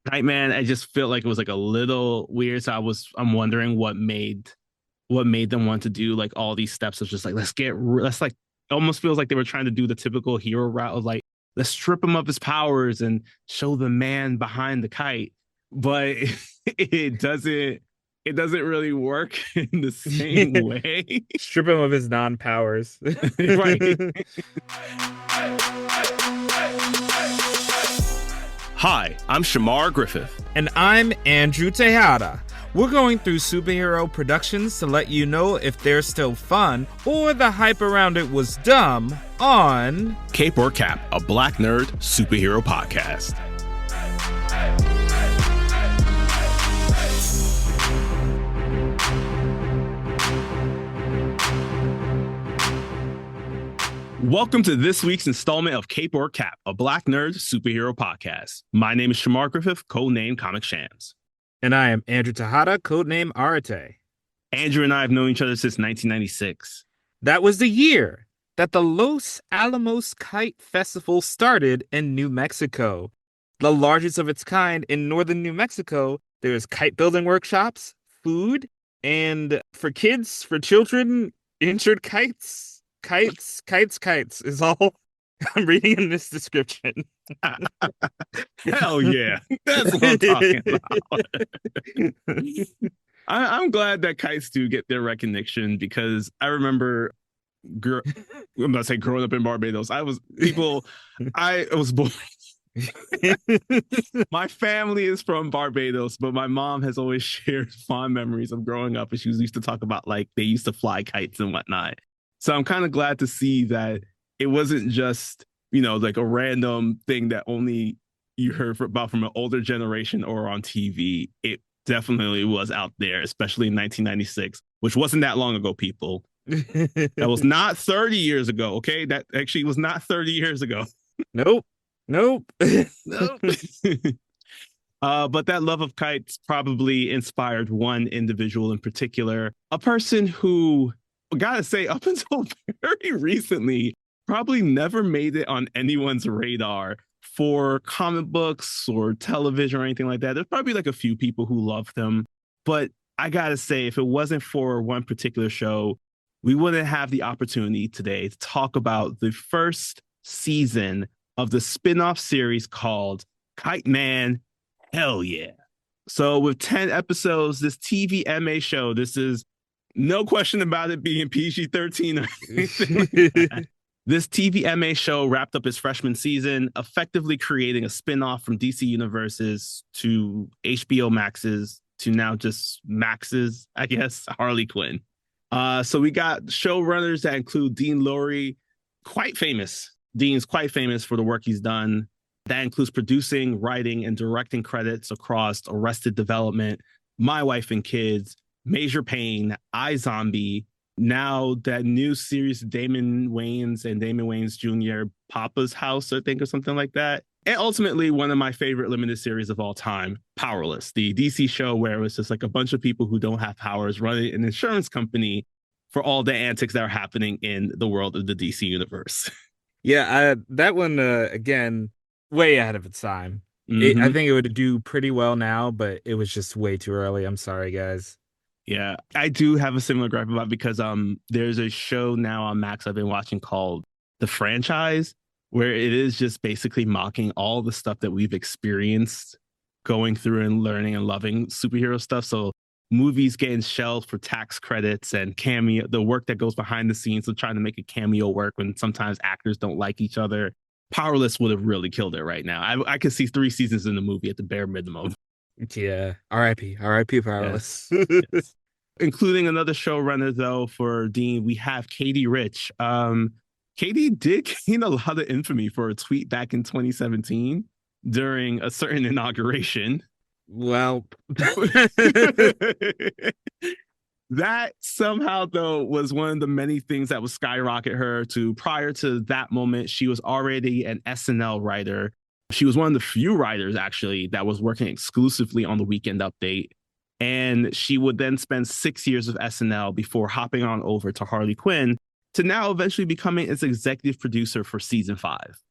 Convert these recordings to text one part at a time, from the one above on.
Kite Man, I just felt like it was like a little weird. So I'm wondering what made them want to do like all these steps of just like let's like almost feels like they were trying to do the typical hero route of like let's strip him of his powers and show the man behind the kite, but it doesn't really work in the same way. Strip him of his non-powers. Right. Hi, I'm Chamar Griffith. And I'm Andrew Tejada. We're going through superhero productions to let you know if they're still fun or the hype around it was dumb on Cape or Cap, a Black Nerd superhero podcast. Welcome to this week's installment of Cape or Cap, a Black Nerd superhero podcast. My name is Chamar Griffith, codenamed Comic Shams. And I am Andrew Tejada, codename Arate. Andrew and I have known each other since 1996. That was the year that the Los Alamos Kite Festival started in New Mexico. The largest of its kind in northern New Mexico. There's kite building workshops, food, and for kids, for children, injured kites. Kites is all I'm reading in this description. Hell yeah. That's what I'm talking about. I'm glad that kites do get their recognition because I remember, I'm going to say growing up in Barbados, I was born. My family is from Barbados, but my mom has always shared fond memories of growing up, and she used to talk about like they used to fly kites and whatnot. So I'm kind of glad to see that it wasn't just, like a random thing that only you heard about from an older generation or on TV. It definitely was out there, especially in 1996, which wasn't that long ago, people. That was not 30 years ago, okay? That actually was not 30 years ago. Nope. Nope. But that love of kites probably inspired one individual in particular, a person who, gotta say, up until very recently, probably never made it on anyone's radar for comic books or television or anything like that. There's probably like a few people who loved him. But I gotta say, if it wasn't for one particular show, we wouldn't have the opportunity today to talk about the first season of the spin-off series called Kite Man, Hell Yeah. So with 10 episodes, this TVMA show, this is no question about it being PG-13 or anything like that. This TVMA show wrapped up its freshman season, effectively creating a spin-off from DC Universe's to HBO Max's to now just Max's, I guess, Harley Quinn. So we got showrunners that include Dean Lowry, quite famous. Dean's quite famous for the work he's done. That includes producing, writing, and directing credits across Arrested Development, My Wife and Kids, Major Pain, iZombie, now that new series Damon Wayans Jr., Papa's House, I think, or something like that. And ultimately, one of my favorite limited series of all time, Powerless, the DC show where it was just like a bunch of people who don't have powers running an insurance company for all the antics that are happening in the world of the DC universe. Yeah, that one, again, way ahead of its time. Mm-hmm. I think it would do pretty well now, but it was just way too early. I'm sorry, guys. Yeah, I do have a similar gripe about it because there's a show now on Max I've been watching called The Franchise, where it is just basically mocking all the stuff that we've experienced going through and learning and loving superhero stuff. So movies getting shelved for tax credits and cameo, the work that goes behind the scenes of trying to make a cameo work when sometimes actors don't like each other. Powerless would have really killed it right now. I could see 3 seasons in the movie at the bare minimum. Yeah, R.I.P. Powerless. Yes. Yes. Including another showrunner, though, for Dean, we have Katie Rich. Katie did gain a lot of infamy for a tweet back in 2017 during a certain inauguration. Well, that somehow, though, was one of the many things that would skyrocket her to. Prior to that moment, she was already an SNL writer. She was one of the few writers, actually, that was working exclusively on the Weekend Update. And she would then spend 6 years of SNL before hopping on over to Harley Quinn to now eventually becoming its executive producer for season 5.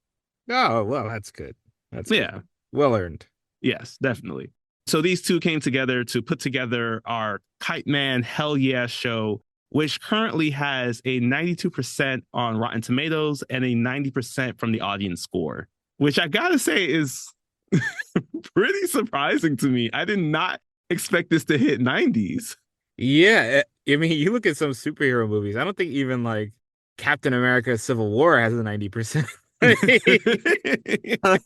oh, well, that's good. That's Yeah. good. Well earned. Yes, definitely. So these two came together to put together our Kite Man Hell Yeah show, which currently has a 92% on Rotten Tomatoes and a 90% from the audience score, which I gotta say is pretty surprising to me. I did not expect this to hit 90s. Yeah, I mean, you look at some superhero movies. I don't think even like Captain America Civil War has a 90%.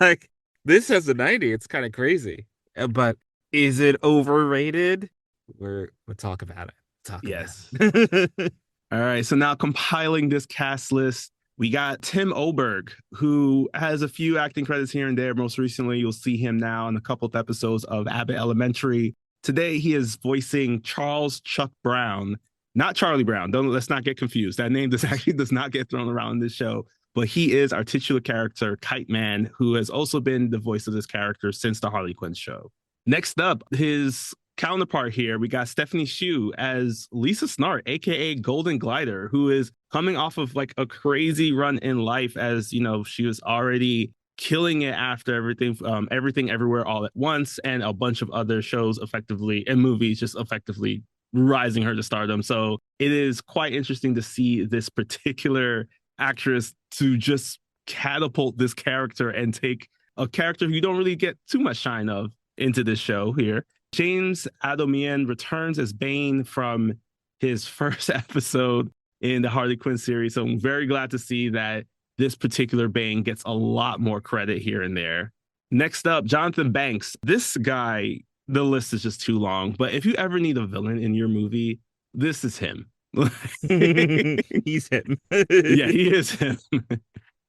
Like this has a 90. It's kind of crazy. But is it overrated? We'll talk about it. Talk about Yes. it. All right. So now compiling this cast list, we got Tim Oberg, who has a few acting credits here and there. Most recently, you'll see him now in a couple of episodes of Abbott Elementary. Today, he is voicing Charles Chuck Brown, not Charlie Brown. Let's not get confused. That name does not get thrown around in this show. But he is our titular character, Kite Man, who has also been the voice of this character since the Harley Quinn show. Next up, his counterpart here, we got Stephanie Hsu as Lisa Snart, aka Golden Glider, who is coming off of like a crazy run in life, as you know, she was already killing it after everything everywhere all at once, and a bunch of other shows effectively and movies just effectively rising her to stardom. So it is quite interesting to see this particular actress to just catapult this character and take a character who you don't really get too much shine of into this show here. James Adomian returns as Bane from his first episode in the Harley Quinn series. So I'm very glad to see that this particular Bane gets a lot more credit here and there. Next up, Jonathan Banks. This guy, the list is just too long, but if you ever need a villain in your movie, this is him. He's him. Yeah, he is him.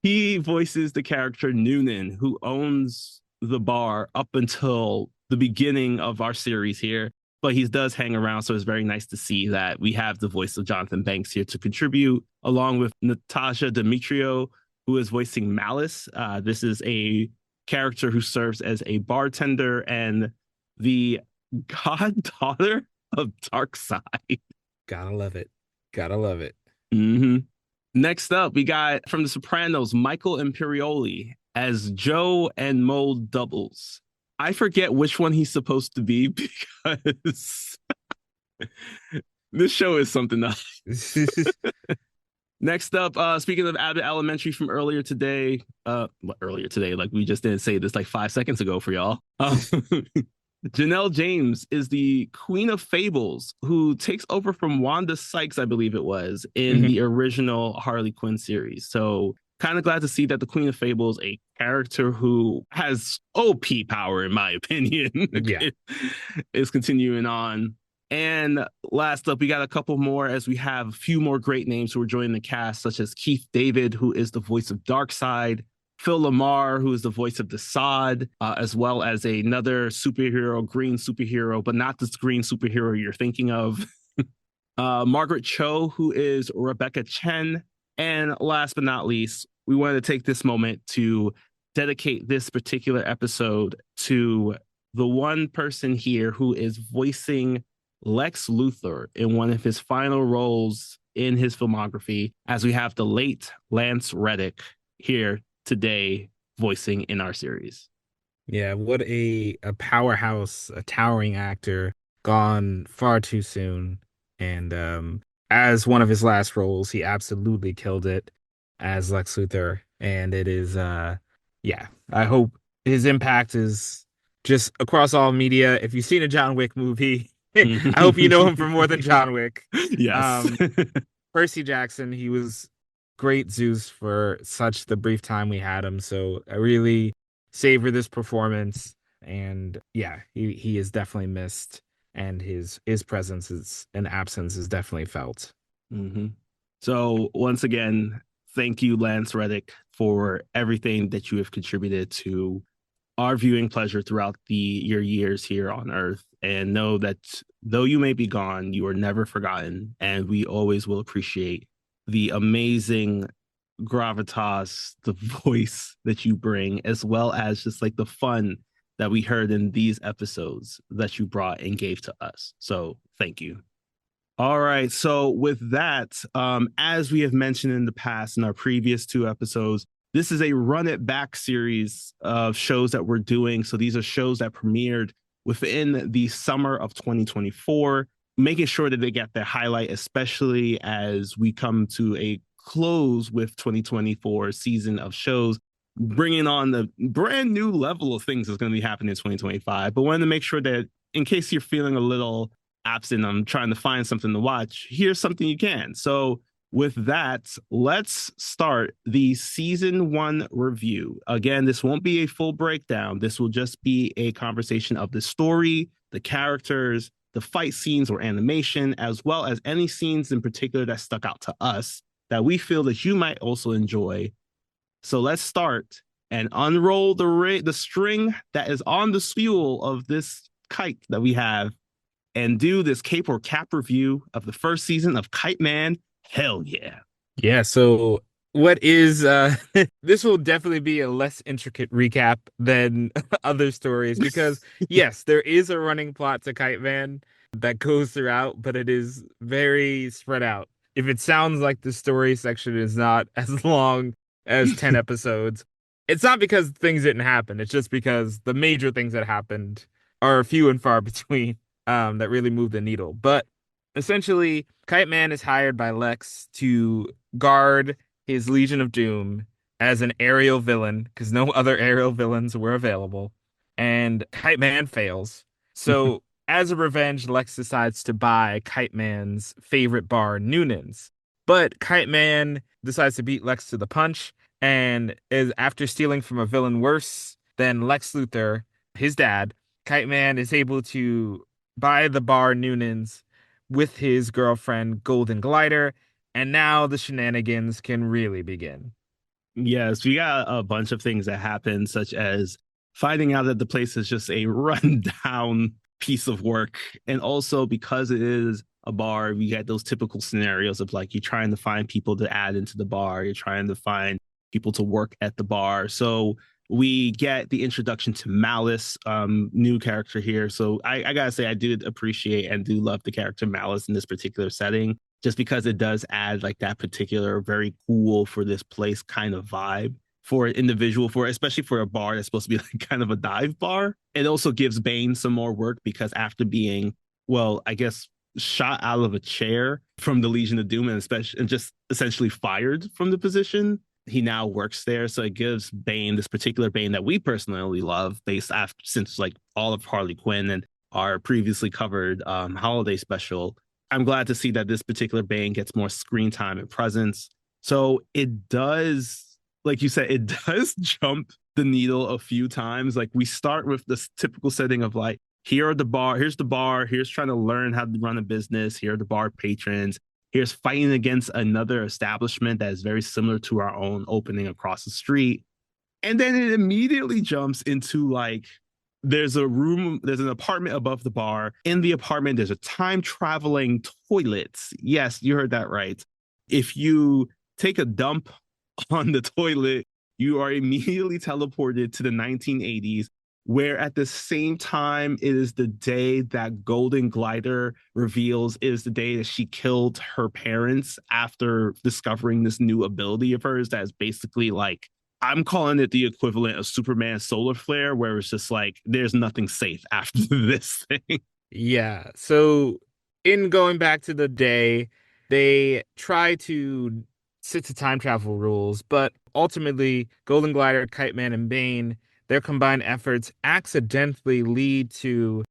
He voices the character Noonan, who owns the bar up until the beginning of our series here, but he does hang around. So it's very nice to see that we have the voice of Jonathan Banks here to contribute, along with Natasha Demetrio, who is voicing Malice. This is a character who serves as a bartender and the goddaughter of Darkseid. Gotta love it. Gotta love it. Mm-hmm. Next up, we got from The Sopranos, Michael Imperioli as Joe and Mo Doubles. I forget which one he's supposed to be because this show is something else. Next up, speaking of Abbott Elementary from earlier today, like we just didn't say this like 5 seconds ago for y'all. Janelle James is the Queen of Fables, who takes over from Wanda Sykes, I believe it was, in the original Harley Quinn series. So kind of glad to see that the Queen of Fables, a character who has OP power, in my opinion, is continuing on. And last up, we got a couple more as we have a few more great names who are joining the cast, such as Keith David, who is the voice of Darkseid, Phil Lamar, who is the voice of Desaad, as well as another superhero, green superhero, but not this green superhero you're thinking of. Margaret Cho, who is Rebecca Chen. And last but not least, we wanted to take this moment to dedicate this particular episode to the one person here who is voicing Lex Luthor in one of his final roles in his filmography, as we have the late Lance Reddick here today voicing in our series. Yeah, what a powerhouse, a towering actor, gone far too soon. And as one of his last roles, he absolutely killed it as Lex Luthor. And it is, I hope his impact is just across all media. If you've seen a John Wick movie, I hope you know him for more than John Wick. Yes. Percy Jackson, he was great Zeus for such the brief time we had him. So I really savor this performance. And yeah, he is definitely missed. And his presence and absence is definitely felt. Mm-hmm. So once again, thank you, Lance Reddick, for everything that you have contributed to our viewing pleasure throughout your years here on Earth. And know that though you may be gone, you are never forgotten. And we always will appreciate the amazing gravitas, the voice that you bring, as well as just like the fun that we heard in these episodes that you brought and gave to us. So thank you. All right. So with that, as we have mentioned in the past in our previous 2 episodes, This is a run it back series of shows that we're doing. So these are shows that premiered within the summer of 2024, making sure that they get their highlight, especially as we come to a close with 2024 season of shows, bringing on the brand new level of things that's going to be happening in 2025. But wanted to make sure that in case you're feeling a little absent, I'm trying to find something to watch, here's something you can. So with that, let's start the season 1 review. Again, this won't be a full breakdown. This will just be a conversation of the story, the characters, the fight scenes or animation, as well as any scenes in particular that stuck out to us that we feel that you might also enjoy. So let's start and unroll the string that is on the spool of this kite that we have and do this cape or cap review of the first season of Kite Man. Hell yeah. Yeah, so what is this will definitely be a less intricate recap than other stories because yes, there is a running plot to Kite Man that goes throughout, but it is very spread out. If it sounds like the story section is not as long as 10 episodes, it's not because things didn't happen. It's just because the major things that happened are few and far between that really move the needle. But essentially, Kite Man is hired by Lex to guard his Legion of Doom as an aerial villain because no other aerial villains were available. And Kite Man fails. So, as a revenge, Lex decides to buy Kite Man's favorite bar, Noonan's. But Kite Man decides to beat Lex to the punch and is after stealing from a villain worse than Lex Luthor, his dad. Kite Man is able to buy the bar Noonan's with his girlfriend Golden Glider, and now the shenanigans can really begin. Yes, we got a bunch of things that happen, such as finding out that the place is just a rundown piece of work. And also because it is a bar, we get those typical scenarios of like you're trying to find people to add into the bar, you're trying to find people to work at the bar. So we get the introduction to Malice, new character here. So I gotta say, I do appreciate and do love the character Malice in this particular setting, just because it does add like that particular very cool for this place kind of vibe for an individual, for especially for a bar that's supposed to be like kind of a dive bar. It also gives Bane some more work because after being, well, I guess shot out of a chair from the Legion of Doom and especially and just essentially fired from the position, he now works there. So it gives Bane, this particular Bane that we personally love, based after since like all of Harley Quinn and our previously covered holiday special. I'm glad to see that this particular Bane gets more screen time and presence. So it does, like you said, it does jump the needle a few times. Like we start with this typical setting of like, here's the bar, here's trying to learn how to run a business, here are the bar patrons, here's fighting against another establishment that is very similar to our own opening across the street. And then it immediately jumps into like, there's an apartment above the bar. In the apartment, there's a time traveling toilet. Yes, you heard that right. If you take a dump on the toilet, you are immediately teleported to the 1980s, where at the same time it is the day that Golden Glider reveals is the day that she killed her parents after discovering this new ability of hers that is basically like, I'm calling it the equivalent of Superman's solar flare, where it's just like there's nothing safe after this thing. Yeah, so in going back to the day, they try to stick to time travel rules, but ultimately, Golden Glider, Kite Man, and Bane, their combined efforts accidentally lead to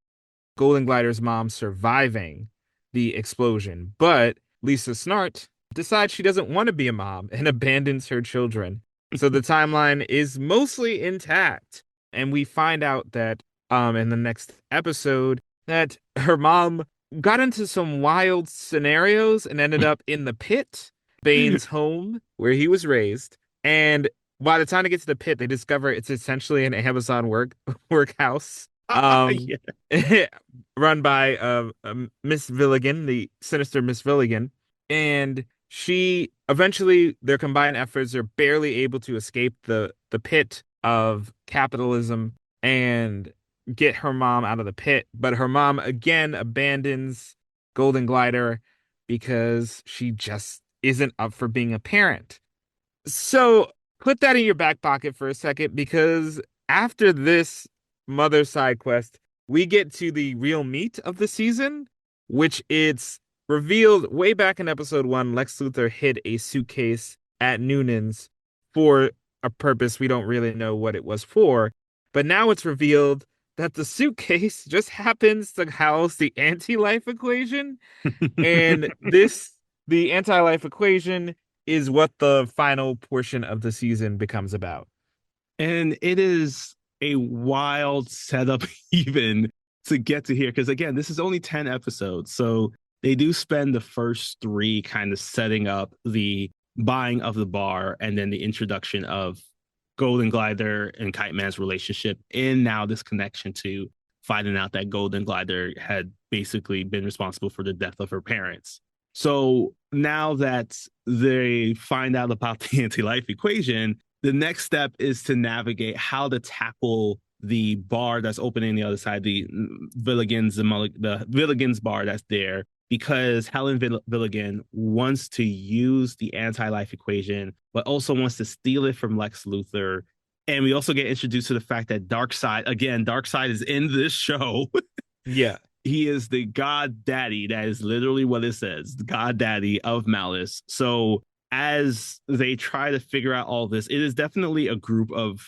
Golden Glider's mom surviving the explosion. But Lisa Snart decides she doesn't want to be a mom and abandons her children. So the timeline is mostly intact. And we find out that in the next episode that her mom got into some wild scenarios and ended up in the pit, Bane's home, where he was raised. And by the time they get to the pit, they discover it's essentially an Amazon workhouse. Yeah. Run by Miss Villigan, the sinister Miss Villigan. And she eventually, their combined efforts are barely able to escape the pit of capitalism and get her mom out of the pit. But her mom again abandons Golden Glider because she just isn't up for being a parent. So put that in your back pocket for a second because after this mother side quest, we get to the real meat of the season, which it's revealed way back in episode 1. Lex Luthor hid a suitcase at Noonan's for a purpose we don't really know what it was for. But now it's revealed that the suitcase just happens to house the anti-life equation. And the anti-life equation is what the final portion of the season becomes about. And it is a wild setup even to get to here. Because again, this is only 10 episodes. So they do spend the first three kind of setting up the buying of the bar and then the introduction of Golden Glider and Kite Man's relationship. And now this connection to finding out that Golden Glider had basically been responsible for the death of her parents. So now that they find out about the anti-life equation, the next step is to navigate how to tackle the bar that's opening on the other side, the Villigan's bar that's there, because Helen Villigan wants to use the anti-life equation, but also wants to steal it from Lex Luthor. And we also get introduced to the fact that Darkseid is in this show. Yeah. He is the god daddy. That is literally what it says, the god daddy of Malice. So as they try to figure out all this, it is definitely a group of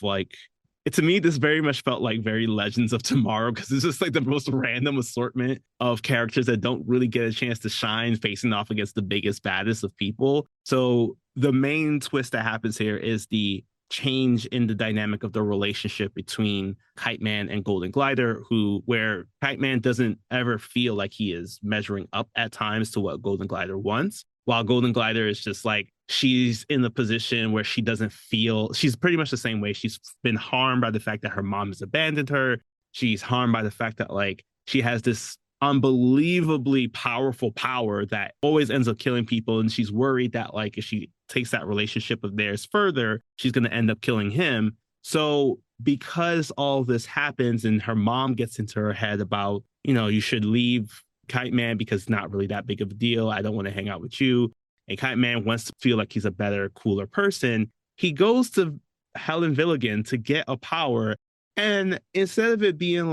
to me, this very much felt like very Legends of Tomorrow, because it's just like the most random assortment of characters that don't really get a chance to shine facing off against the biggest, baddest of people. So the main twist that happens here is the change in the dynamic of the relationship between Kite Man and Golden Glider, where Kite Man doesn't ever feel like he is measuring up at times to what Golden Glider wants, while Golden Glider is just like, she's in the position where she doesn't feel, she's pretty much the same way. She's been harmed by the fact that her mom has abandoned her. She's harmed by the fact that she has this unbelievably powerful power that always ends up killing people. And she's worried that if she takes that relationship of theirs further, she's going to end up killing him. So because all this happens and her mom gets into her head about, you should leave Kite Man because it's not really that big of a deal. I don't want to hang out with you. And Kite Man wants to feel like he's a better, cooler person. He goes to Helen Villigan to get a power. And instead of it being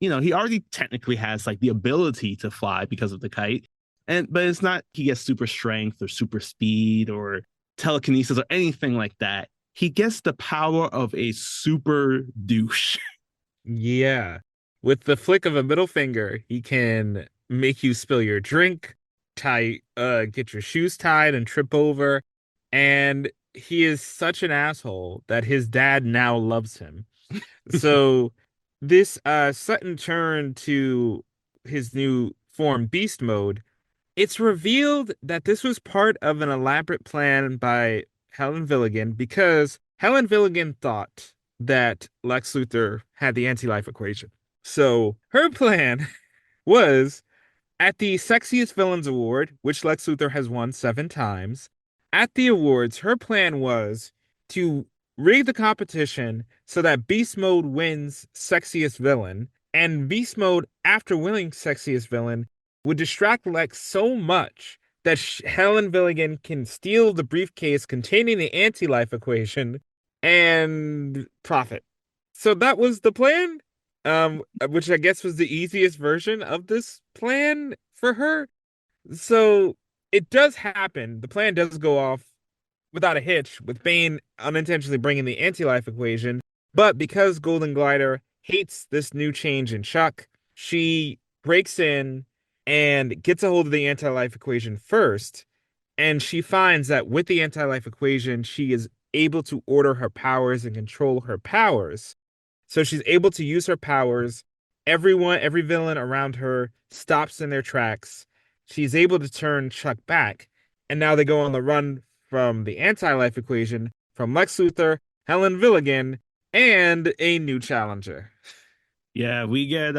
he already technically has the ability to fly because of the kite. But it's not he gets super strength or super speed or telekinesis or anything like that. He gets the power of a super douche. Yeah. With the flick of a middle finger, he can make you spill your drink, get your shoes tied and trip over. And he is such an asshole that his dad now loves him. So this sudden turn to his new form, Beast Mode, it's revealed that this was part of an elaborate plan by Helen Villigan, because Helen Villigan thought that Lex Luthor had the anti-life equation. So her plan was, at the Sexiest Villains Award, which Lex Luthor has won 7 times, at the awards, her plan was to rig the competition so that Beast Mode wins Sexiest Villain, and Beast Mode, after winning Sexiest Villain, would distract Lex so much that Helen Villigan can steal the briefcase containing the anti-life equation and profit. So that was the plan, which I guess was the easiest version of this plan for her. So it does happen. The plan does go off without a hitch, with Bane unintentionally bringing the anti-life equation. But because Golden Glider hates this new change in Chuck, she breaks in and gets a hold of the anti-life equation first. And she finds that with the anti-life equation, she is able to order her powers and control her powers. So she's able to use her powers. Every villain around her stops in their tracks. She's able to turn Chuck back. And now they go on the run from the anti-life equation, from Lex Luthor, Helen Villigan, and a new challenger. Yeah, we get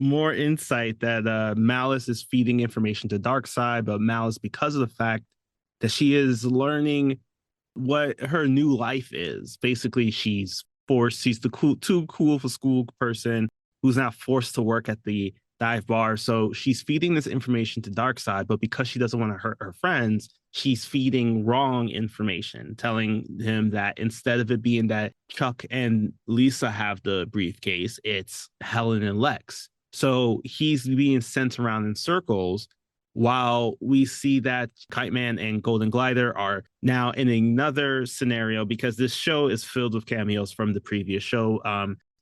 more insight that Malice is feeding information to Darkseid, but Malice, because of the fact that she is learning what her new life is. Basically, she's the too cool for school person who's now forced to work at the dive bar. So she's feeding this information to Darkseid, but because she doesn't want to hurt her friends, she's feeding wrong information, telling him that instead of it being that Chuck and Lisa have the briefcase, it's Helen and Lex. So he's being sent around in circles while we see that Kite Man and Golden Glider are now in another scenario because this show is filled with cameos from the previous show.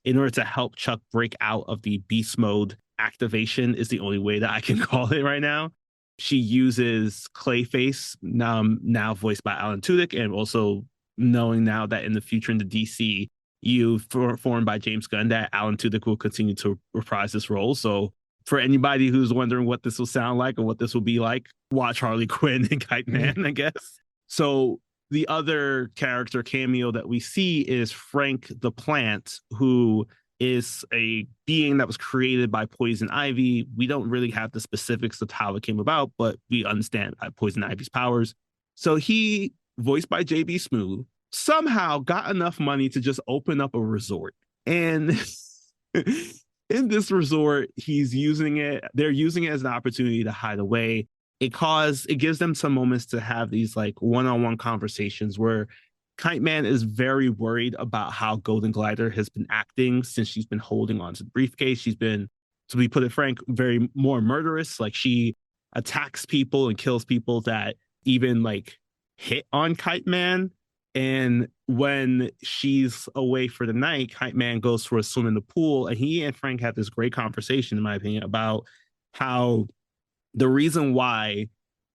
In order to help Chuck break out of the beast mode activation is the only way that I can call it right now. She uses Clayface, now voiced by Alan Tudyk, and also knowing now that in the future in the DCU formed by James Gunn, that Alan Tudyk will continue to reprise this role. So for anybody who's wondering what this will sound like or what this will be like, watch Harley Quinn and Kite Man, I guess. So the other character cameo that we see is Frank the Plant, who is a being that was created by Poison Ivy. We don't really have the specifics of how it came about, but we understand Poison Ivy's powers. So he, voiced by JB Smoove, somehow got enough money to just open up a resort. And in this resort, they're using it as an opportunity to hide away. It gives them some moments to have these like one-on-one conversations where Kite Man is very worried about how Golden Glider has been acting since she's been holding on to the briefcase. She's been, to be put it frank, very more murderous. Like she attacks people and kills people that even like hit on Kite Man. And when she's away for the night, Kite Man goes for a swim in the pool, and he and Frank have this great conversation, in my opinion, about how the reason why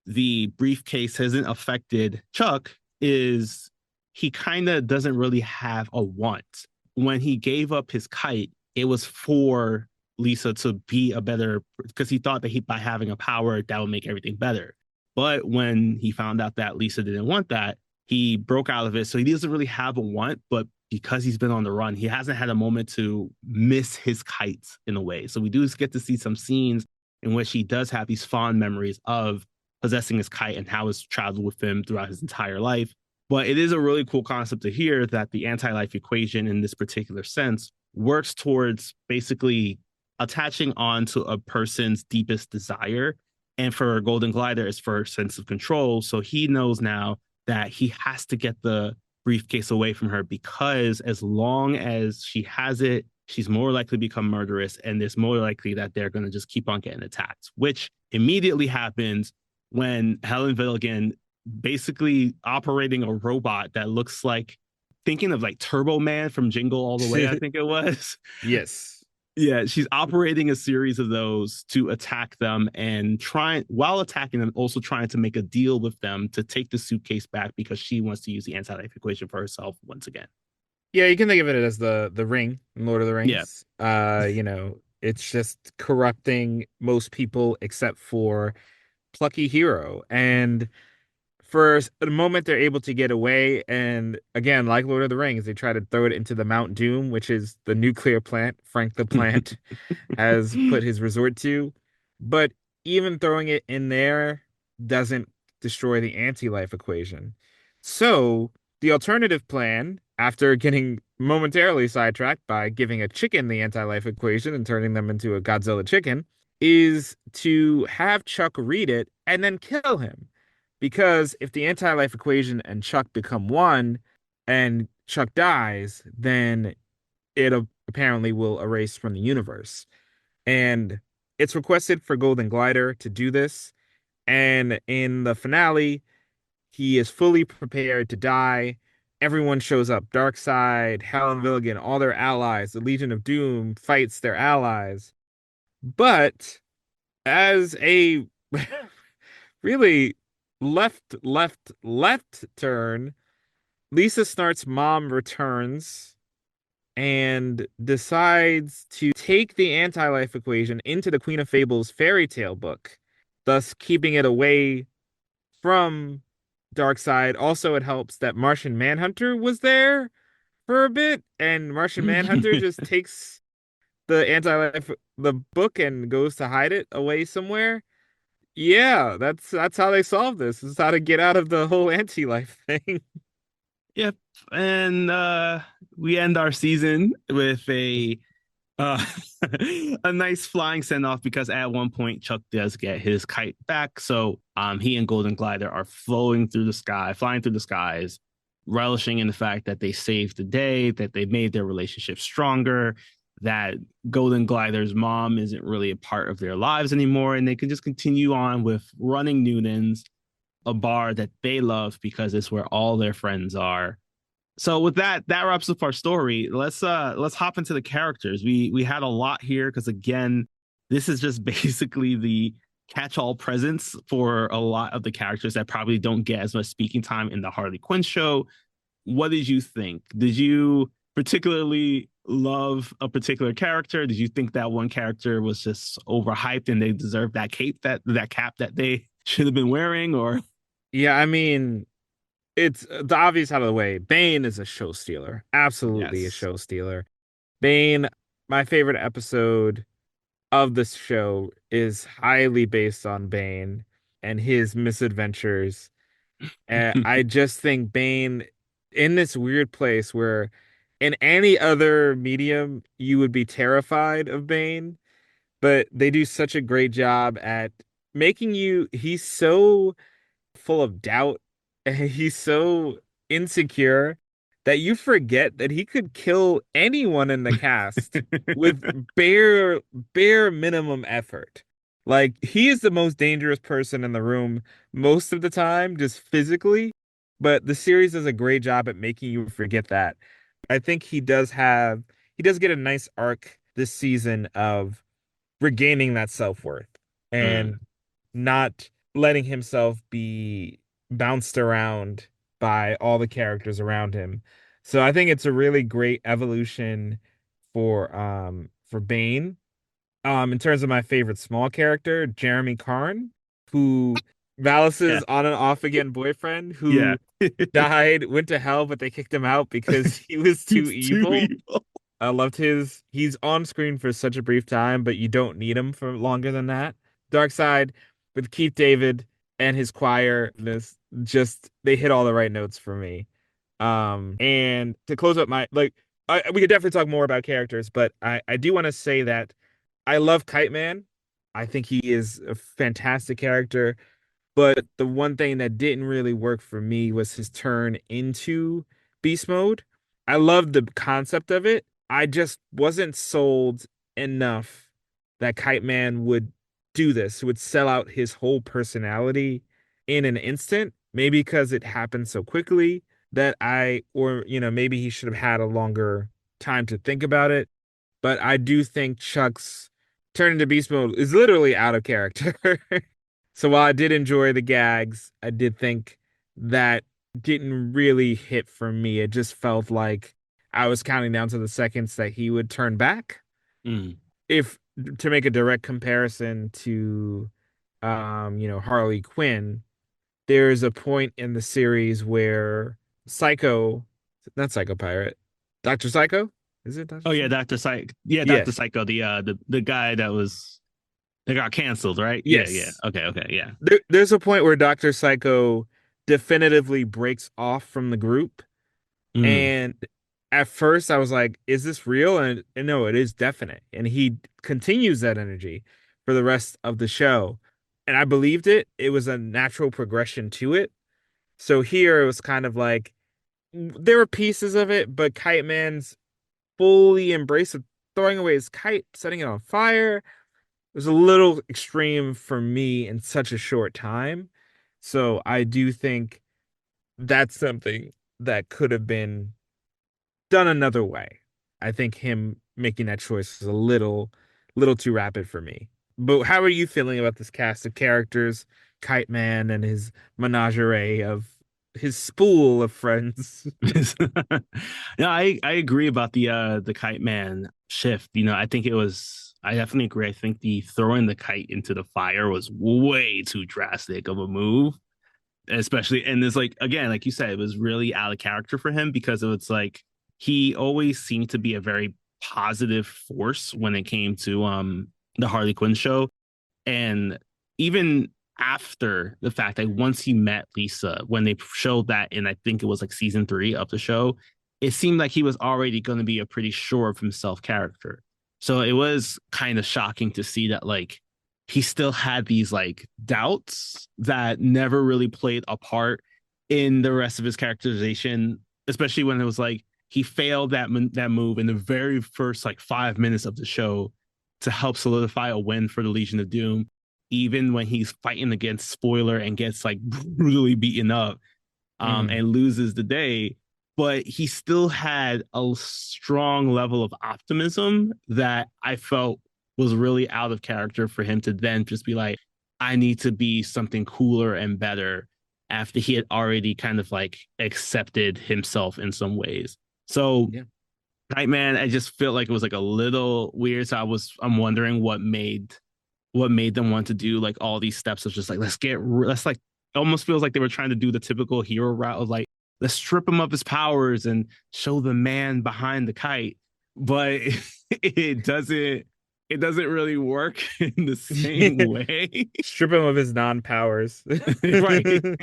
the briefcase hasn't affected Chuck is he kind of doesn't really have a want. When he gave up his kite, it was for Lisa to be a better, because he thought that by having a power, that would make everything better. But when he found out that Lisa didn't want that, he broke out of it. So he doesn't really have a want, but because he's been on the run, he hasn't had a moment to miss his kites in a way. So we do get to see some scenes in which he does have these fond memories of possessing his kite and how it's traveled with him throughout his entire life. But it is a really cool concept to hear that the anti-life equation in this particular sense works towards basically attaching on to a person's deepest desire. And for Golden Glider, it's for a sense of control. So he knows now that he has to get the briefcase away from her, because as long as she has it, she's more likely to become murderous, and it's more likely that they're going to just keep on getting attacked, which immediately happens when Helen Villigan, basically operating a robot that looks like, thinking of like Turbo Man from Jingle All the Way, I think it was. Yes. Yeah, she's operating a series of those to attack them, and while attacking them, also trying to make a deal with them to take the suitcase back because she wants to use the anti-life equation for herself once again. Yeah, you can think of it as the ring in Lord of the Rings. Yeah. It's just corrupting most people except for Plucky Hero. And for a moment, they're able to get away. And again, like Lord of the Rings, they try to throw it into the Mount Doom, which is the nuclear plant Frank the Plant has put his resort to. But even throwing it in there doesn't destroy the anti-life equation. So the alternative plan, after getting momentarily sidetracked by giving a chicken the anti-life equation and turning them into a Godzilla chicken, is to have Chuck read it and then kill him. Because if the anti-life equation and Chuck become one and Chuck dies, then it apparently will erase from the universe. And it's requested for Golden Glider to do this. And in the finale, he is fully prepared to die. Everyone shows up. Darkseid, Helen Villigan, all their allies. The Legion of Doom fights their allies. But as a really left turn, Lisa Snart's mom returns and decides to take the anti-life equation into the Queen of Fables fairy tale book, thus keeping it away from Darkseid. Also, it helps that Martian Manhunter was there for a bit, and Martian Manhunter just takes the book and goes to hide it away somewhere. Yeah, that's how they solve this. Is how to get out of the whole anti-life thing. Yep. And we end our season with a Uh, a nice flying send off because at one point Chuck does get his kite back. So he and Golden Glider are flowing through the sky, flying through the skies, relishing in the fact that they saved the day, that they made their relationship stronger, that Golden Glider's mom isn't really a part of their lives anymore, and they can just continue on with running Noonan's, a bar that they love because it's where all their friends are. So with that, that wraps up our story. Let's hop into the characters. We had a lot here because again, this is just basically the catch-all presence for a lot of the characters that probably don't get as much speaking time in the Harley Quinn show. What did you think? Did you particularly love a particular character? Did you think that one character was just overhyped and they deserved that cape, that cap that they should have been wearing? Or Yeah, I mean, it's the obvious out of the way. Bane is a show stealer. Absolutely a yes. show stealer. Bane, my favorite episode of this show is highly based on Bane and his misadventures. And I just think Bane in this weird place where in any other medium you would be terrified of Bane, but they do such a great job at making he's so full of doubt and he's so insecure that you forget that he could kill anyone in the cast with bare minimum effort. Like he is the most dangerous person in the room most of the time, just physically, but the series does a great job at making you forget that. I think he does get a nice arc this season of regaining that self-worth Mm, and not letting himself be bounced around by all the characters around him. So I think it's a really great evolution for Bane. In terms of my favorite small character, Jeremy Karn, who yeah. Valis's on and off again boyfriend Yeah. who died, went to hell, but they kicked him out because he was too He's too evil. evil. I loved he's on screen for such a brief time, but you don't need him for longer than that. Dark Side with Keith David and his choir, this just they hit all the right notes for me. And to close up we could definitely talk more about characters, but I do want to say that I love Kite Man. I think he is a fantastic character. But the one thing that didn't really work for me was his turn into beast mode. I love the concept of it. I just wasn't sold enough that Kite Man would do this, would sell out his whole personality in an instant. Maybe because it happened so quickly maybe he should have had a longer time to think about it. But I do think Chuck's turn into beast mode is literally out of character. So while I did enjoy the gags, I did think that didn't really hit for me. It just felt like I was counting down to the seconds that he would turn back. Mm. If to make a direct comparison to Harley Quinn, there's a point in the series where Psycho, not Psycho Pirate, Dr. Psycho? Is it Oh Dr. yeah, Psycho? Dr. Psych. Yeah, Yeah. Dr. Psycho, the guy that got canceled, right? Yeah, yeah. Yes. Okay, okay, yeah. There's a point where Dr. Psycho definitively breaks off from the group. Mm. And at first I was like, is this real? And no, it is definite. And he continues that energy for the rest of the show. And I believed it. It was a natural progression to it. So here it was kind of like there were pieces of it, but Kite Man's fully embrace of throwing away his kite, setting it on fire, was a little extreme for me in such a short time. So I do think that's something that could have been done another way. I think him making that choice was a little too rapid for me. But how are you feeling about this cast of characters, Kite Man and his menagerie of his spool of friends? No, I agree about the Kite Man shift. I think I definitely agree. I think the throwing the kite into the fire was way too drastic of a move. Especially, and it's like again, like you said, it was really out of character for him because it was like he always seemed to be a very positive force when it came to the Harley Quinn show. And even after the fact that once he met Lisa, when they showed that in, I think it was like season 3 of the show, it seemed like he was already going to be a pretty sure of himself character. So it was kind of shocking to see that like he still had these like doubts that never really played a part in the rest of his characterization, especially when it was like he failed that move in the very first like 5 minutes of the show to help solidify a win for the Legion of Doom, even when he's fighting against Spoiler and gets like brutally beaten up, Mm, and loses the day. But he still had a strong level of optimism that I felt was really out of character for him to then just be like, I need to be something cooler and better after he had already kind of like accepted himself in some ways. So yeah. Kite Man, I just felt like it was like a little weird. So I'm wondering what made them want to do like all these steps of just like let's like almost feels like they were trying to do the typical hero route of like let's strip him of his powers and show the man behind the kite, but it doesn't really work in the same way. Strip him of his non-powers. Right.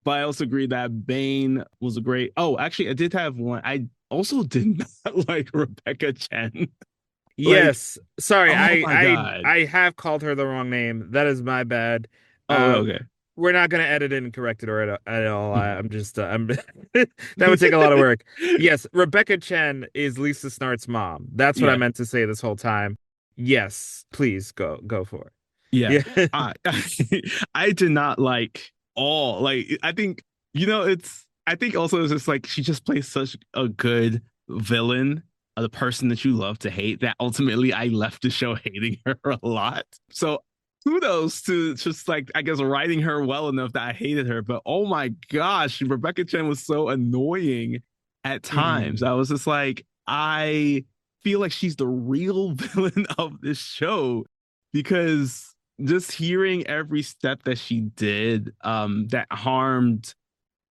But I also agree that Bane was a great. Oh, actually, I did have one. I also did not like Rebecca Chen. Like, Yes. Sorry, oh my god. I have called her the wrong name. That is my bad. Oh, Uh okay. we're not gonna edit it and correct it or at all. I'm just I'm that would take a lot of work. Yes, Rebecca Chen is Lisa Snart's mom. That's what I Yeah, meant to say this whole time. Yes, please go for yeah. it. Yeah. I I did not like all like I think it's I think also it's just like she just plays such a good villain, the person that you love to hate, that ultimately I left the show hating her a lot. So kudos to just like I guess writing her well enough that I hated her. But oh my gosh, Rebecca Chen was so annoying at times. Mm. I was just like, I feel like she's the real villain of this show because just hearing every step that she did that harmed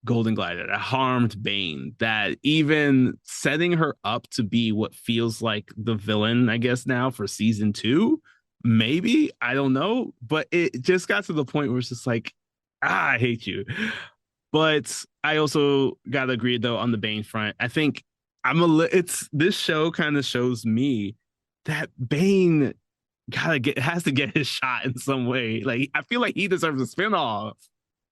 Golden Glider, that harmed Bane, that even setting her up to be what feels like the villain, I guess, now for season two, maybe, I don't know. But it just got to the point where it's just like, I hate you. But I also gotta agree though on the Bane front. I think it's this show kind of shows me that Bane has to get his shot in some way. Like I feel like he deserves a spinoff.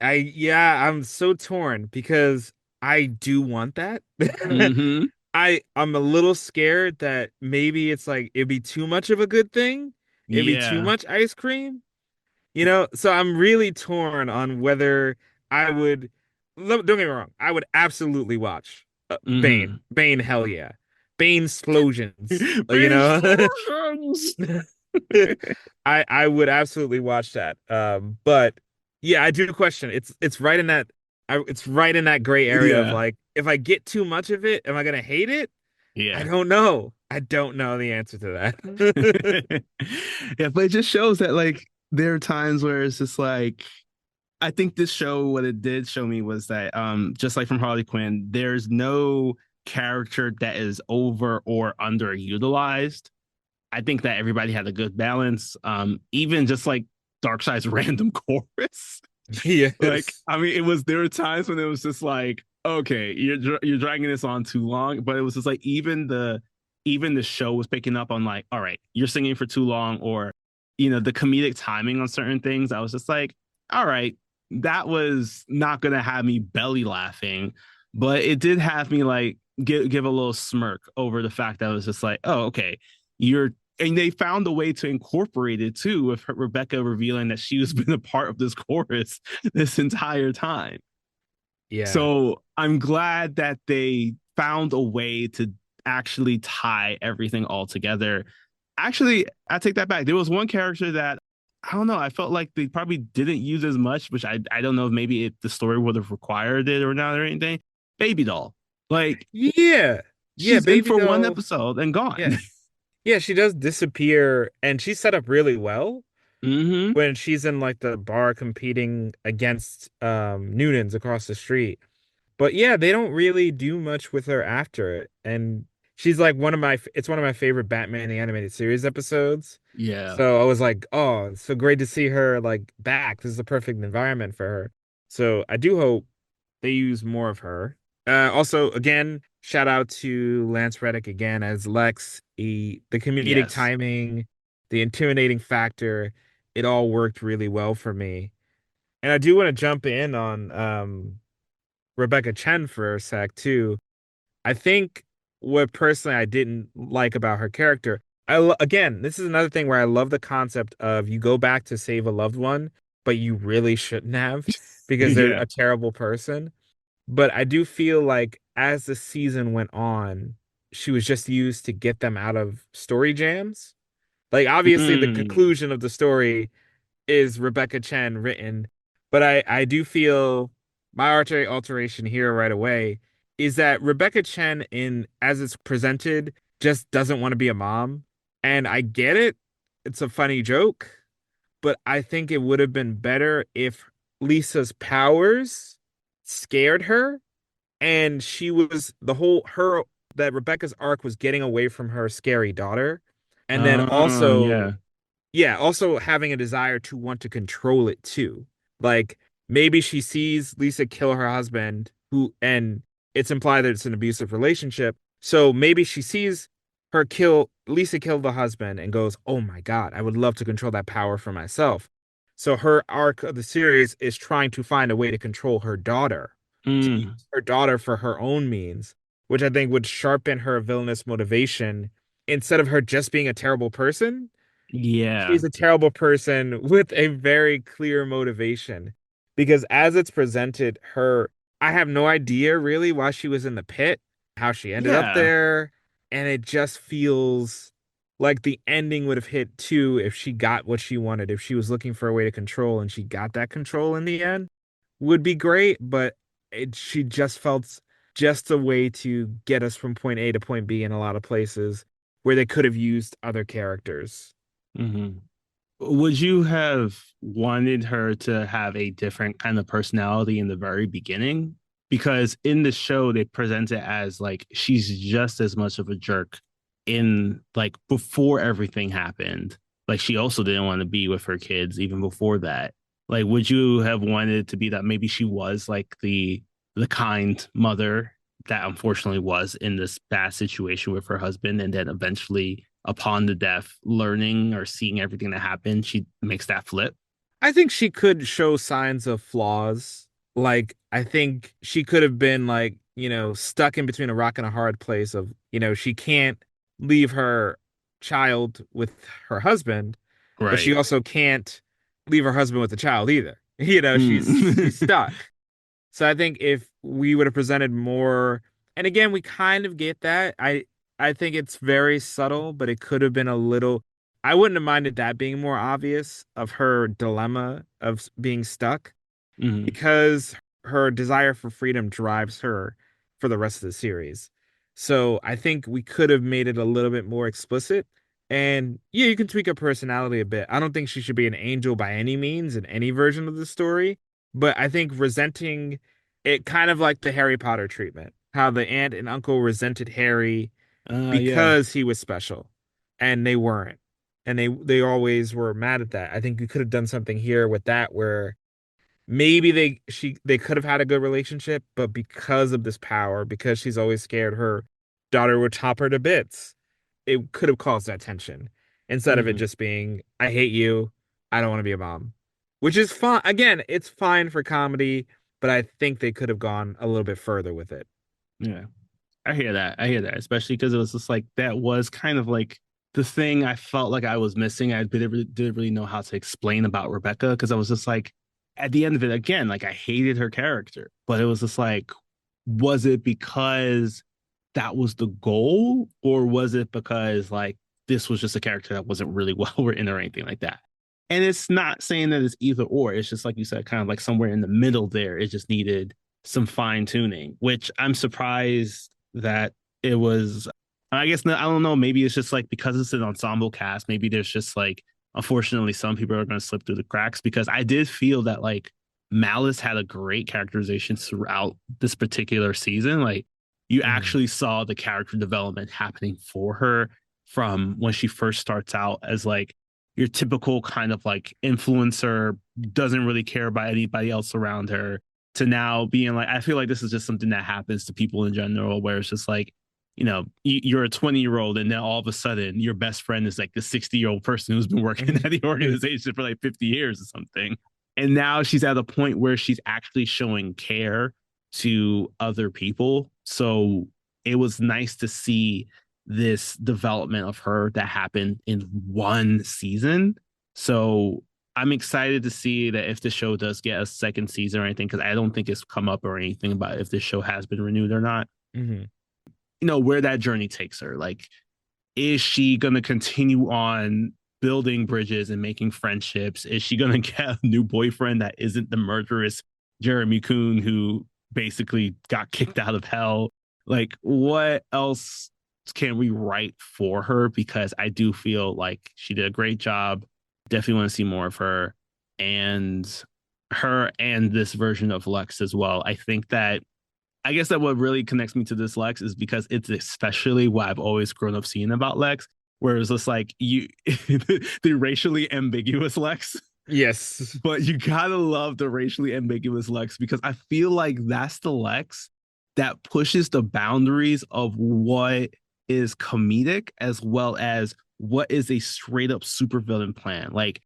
I'm so torn because I do want that. Mm-hmm. I'm a little scared that maybe it's like it'd be too much of a good thing. It'd be too Yeah. much ice cream. So I'm really torn on whether I would. Don't get me wrong, I would absolutely watch Bane. Mm-hmm. Bane, hell yeah. Bane explosions. You Bane know, explosions. I would absolutely watch that. But yeah, I do question. It's right in that. It's right in that gray area of Yeah. like, if I get too much of it, am I gonna hate it? I Yeah. don't know. I don't know the answer to that. Yeah, but it just shows that like there are times where it's just like I think this show, what it did show me was that just like from Harley Quinn, there's no character that is over or underutilized. I think that everybody had a good balance. Even just like Darkseid's random chorus. Like, Yes. I mean, there were times when it was just like, okay, you're dragging this on too long, but it was just like even the show was picking up on like, all right, you're singing for too long, or the comedic timing on certain things. I was just like, all right, that was not gonna have me belly laughing, but it did have me like give a little smirk over the fact that I was just like, oh, okay, you're and they found a way to incorporate it too, with Rebecca revealing that she has been a part of this chorus this entire time. Yeah. So I'm glad that they found a way to actually tie everything all together. Actually, I take that back. There was one character that I don't know. I felt like they probably didn't use as much, which I don't know if maybe the story would have required it or not or anything. Baby doll, like Yeah. Yeah, she's in Baby for one Doll. episode and Yeah. gone. Yeah, she does disappear and she's set up really well Hmm. when she's in like the bar competing against Noonans across the street. But yeah, they don't really do much with her after it. And she's like it's one of my favorite Batman the Animated Series episodes. Yeah. So I was like, oh, it's so great to see her like back. This is the perfect environment for her. So I do hope they use more of her. Also, again, Shout out to Lance Reddick again as Lex. The comedic Yes. timing, the intimidating factor, it all worked really well for me. And I do want to jump in on Rebecca Chen for a sec too. I think what personally I didn't like about her character, again, this is another thing where I love the concept of you go back to save a loved one, but you really shouldn't have because they're Yeah. a terrible person. But I do feel like as the season went on, she was just used to get them out of story jams. Like obviously the Mm. conclusion of the story is Rebecca Chen written, but I do feel my alteration here right away is that Rebecca Chen in as it's presented just doesn't want to be a mom. And I get it. It's a funny joke, but I think it would have been better if Lisa's powers scared her and she was the whole her that Rebecca's arc was getting away from her scary daughter. And then also, Yeah. yeah, also having a desire to want to control it too. Like maybe she sees Lisa kill her husband, who, and it's implied that it's an abusive relationship. So maybe she sees her kill Lisa kill the husband and goes, "Oh my God, I would love to control that power for myself." So her arc of the series is trying to find a way to control her daughter, to Mm. use her daughter for her own means, which I think would sharpen her villainous motivation instead of her just being a terrible person. Yeah. She's a terrible person with a very clear motivation. Because as it's presented, I have no idea really why she was in the pit, how she ended up Yeah. there. And it just feels like the ending would have hit too if she got what she wanted. If she was looking for a way to control and she got that control in the end, would be great. But she just felt just a way to get us from point A to point B in a lot of places where they could have used other characters. Hmm. Would you have wanted her to have a different kind of personality in the very beginning? Because in the show, they present it as like she's just as much of a jerk in like before everything happened. Like she also didn't want to be with her kids even before that. Like, would you have wanted it to be that maybe she was like the kind mother that unfortunately was in this bad situation with her husband, and then eventually upon the death, learning or seeing everything that happened, she makes that flip. I think she could show signs of flaws. Like, I think she could have been like, stuck in between a rock and a hard place of, she can't leave her child with her husband, but she Right. also can't leave her husband with the child either. She's Mm. stuck. So I think if we would have presented more, and again, we kind of get that. I think it's very subtle, but it could have been a little. I wouldn't have minded that being more obvious of her dilemma of being stuck Mm. because her desire for freedom drives her for the rest of the series. So I think we could have made it a little bit more explicit. And yeah, you can tweak her personality a bit. I don't think she should be an angel by any means in any version of the story, but I think resenting it kind of like the Harry Potter treatment, how the aunt and uncle resented Harry Yeah. because he was special and they weren't. And they always were mad at that. I think we could have done something here with that where maybe they could have had a good relationship, but because of this power, because she's always scared her daughter would chop her to bits, it could have caused that tension instead of it Hmm. just being, I hate you, I don't want to be a mom. Which is fine. Again, it's fine for comedy, but I think they could have gone a little bit further with it. Yeah. I hear that. I hear that, especially because it was just like that was kind of like the thing I felt like I was missing. Didn't really know how to explain about Rebecca because I was just like, at the end of it, again, like I hated her character, but it was just like, was it because that was the goal, or was it because like this was just a character that wasn't really well written or anything like that? And it's not saying that it's either or. It's just like you said, kind of like somewhere in the middle there. It just needed some fine tuning, which I'm surprised that it was. I guess I don't know. Maybe it's just like because it's an ensemble cast. Maybe there's just like unfortunately some people are going to slip through the cracks because I did feel that like Malice had a great characterization throughout this particular season. Like you Mm. actually saw the character development happening for her from when she first starts out as like your typical kind of like influencer, doesn't really care about anybody else around her, to now being like, I feel like this is just something that happens to people in general, where it's just like, you're a 20-year-old and then all of a sudden your best friend is like the 60-year-old person who's been working at the organization for like 50 years or something. And now she's at a point where she's actually showing care to other people. So it was nice to see this development of her that happened in one season. So I'm excited to see that if the show does get a second season or anything, because I don't think it's come up or anything about if this show has been renewed or not. Mm-hmm. Where that journey takes her. Like, is she going to continue on building bridges and making friendships? Is she going to get a new boyfriend that isn't the murderous Jeremy Coon who basically got kicked out of hell? Like, what else can we write for her? Because I do feel like she did a great job. Definitely want to see more of her and this version of Lex as well. I guess that what really connects me to this Lex is because it's especially what I've always grown up seeing about Lex, where it's just like the racially ambiguous Lex. Yes. But you gotta love the racially ambiguous Lex because I feel like that's the Lex that pushes the boundaries of what is comedic as well as what is a straight up supervillain plan. Like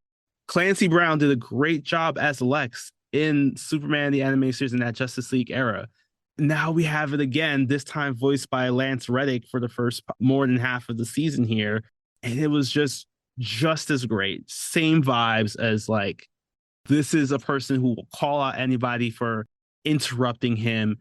Clancy Brown did a great job as Lex in Superman the animated series in that Justice League era. Now we have it again, this time voiced by Lance Reddick for the first more than half of the season here. And it was just as great. Same vibes as like, this is a person who will call out anybody for interrupting him,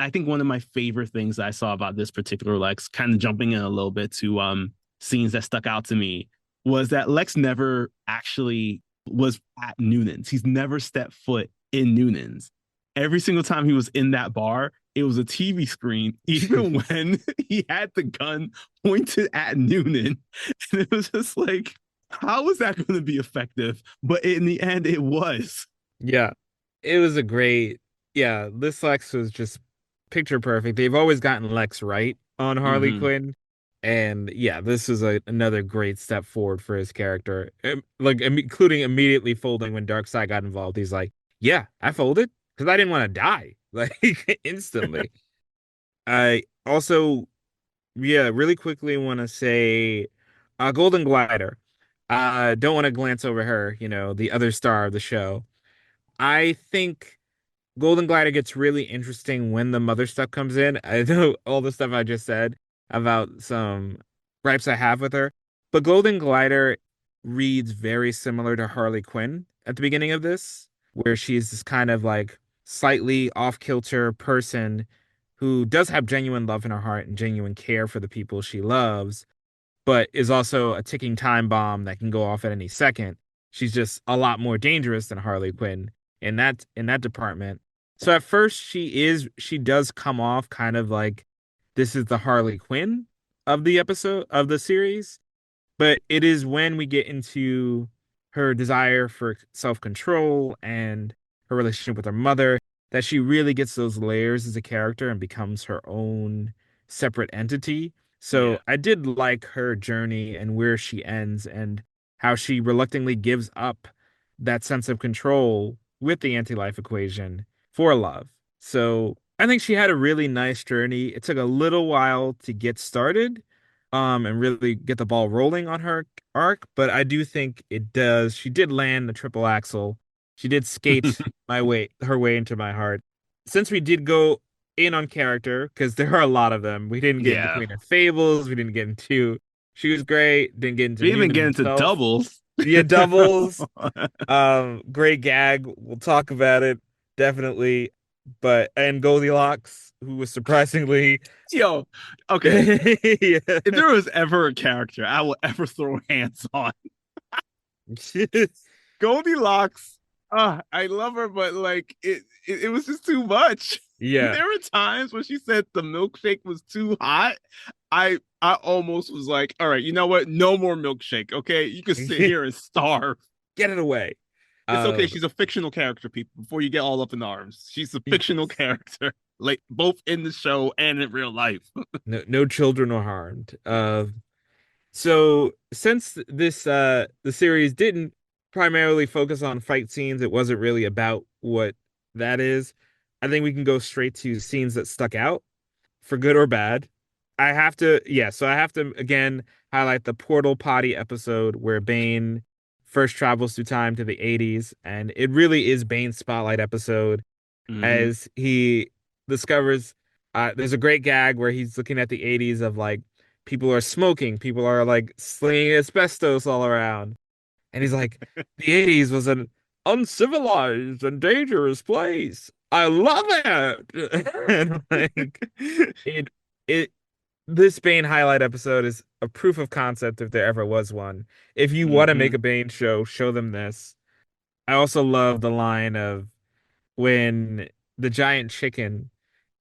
I think one of my favorite things that I saw about this particular Lex, kind of jumping in a little bit to scenes that stuck out to me, was that Lex never actually was at Noonan's. He's never stepped foot in Noonan's. Every single time he was in that bar, it was a TV screen, even when he had the gun pointed at Noonan. And it was just like, how is that going to be effective? But in the end, it was. Yeah. It was this Lex was just picture perfect. They've always gotten Lex right on Harley Mm-hmm. Quinn. And yeah, this is another great step forward for his character. Like, including immediately folding when Darkseid got involved. He's like, yeah, I folded because I didn't want to die, like instantly. I also, yeah, really quickly want to say, Golden Glider. Don't want to glance over her, the other star of the show. I think Golden Glider gets really interesting when the mother stuff comes in. I know all the stuff I just said about some gripes I have with her, but Golden Glider reads very similar to Harley Quinn at the beginning of this, where she's this kind of like slightly off-kilter person who does have genuine love in her heart and genuine care for the people she loves, but is also a ticking time bomb that can go off at any second. She's just a lot more dangerous than Harley Quinn in that department. So at first she does come off kind of like this is the Harley Quinn of the series, but it is when we get into her desire for self-control and her relationship with her mother that she really gets those layers as a character and becomes her own separate entity. Yeah. So I did like her journey and where she ends and how she reluctantly gives up that sense of control with the anti-life equation for love. So I think she had a really nice journey. It took a little while to get started, and really get the ball rolling on her arc, but I do think it does. She did land the triple axle. She did skate her way into my heart. Since we did go in on character, because there are a lot of them, we didn't get into Yeah. Queen of Fables. We didn't get into She was great. Didn't get into We even Newman get into himself. doubles. Yeah, doubles. Great gag. We'll talk about it definitely. But and Goldilocks, who was surprisingly, Yo, okay. yeah. If there was ever a character I will ever throw hands on, Goldilocks. I love her, but like it was just too much. Yeah. There were times when she said the milkshake was too hot. I almost was like, all right, you know what? No more milkshake. Okay, you can sit here and starve. Get it away. It's okay. She's a fictional character, people. Before you get all up in arms, she's a fictional character, like both in the show and in real life. No children are harmed. So since the series didn't primarily focus on fight scenes, it wasn't really about what that is. I think we can go straight to scenes that stuck out for good or bad. I have to, yeah, so I have to again highlight the Portal Potty episode where Bane first travels through time to the 80s, and it really is Bane's spotlight episode Hmm. as he discovers there's a great gag where he's looking at the 80s of like people are smoking, people are like slinging asbestos all around. And he's like, the 80s was an uncivilized and dangerous place. I love it. And like it it this Bane highlight episode is a proof of concept if there ever was one. If you want to make Hmm. a Bane show, show them this. I also love the line of when the giant chicken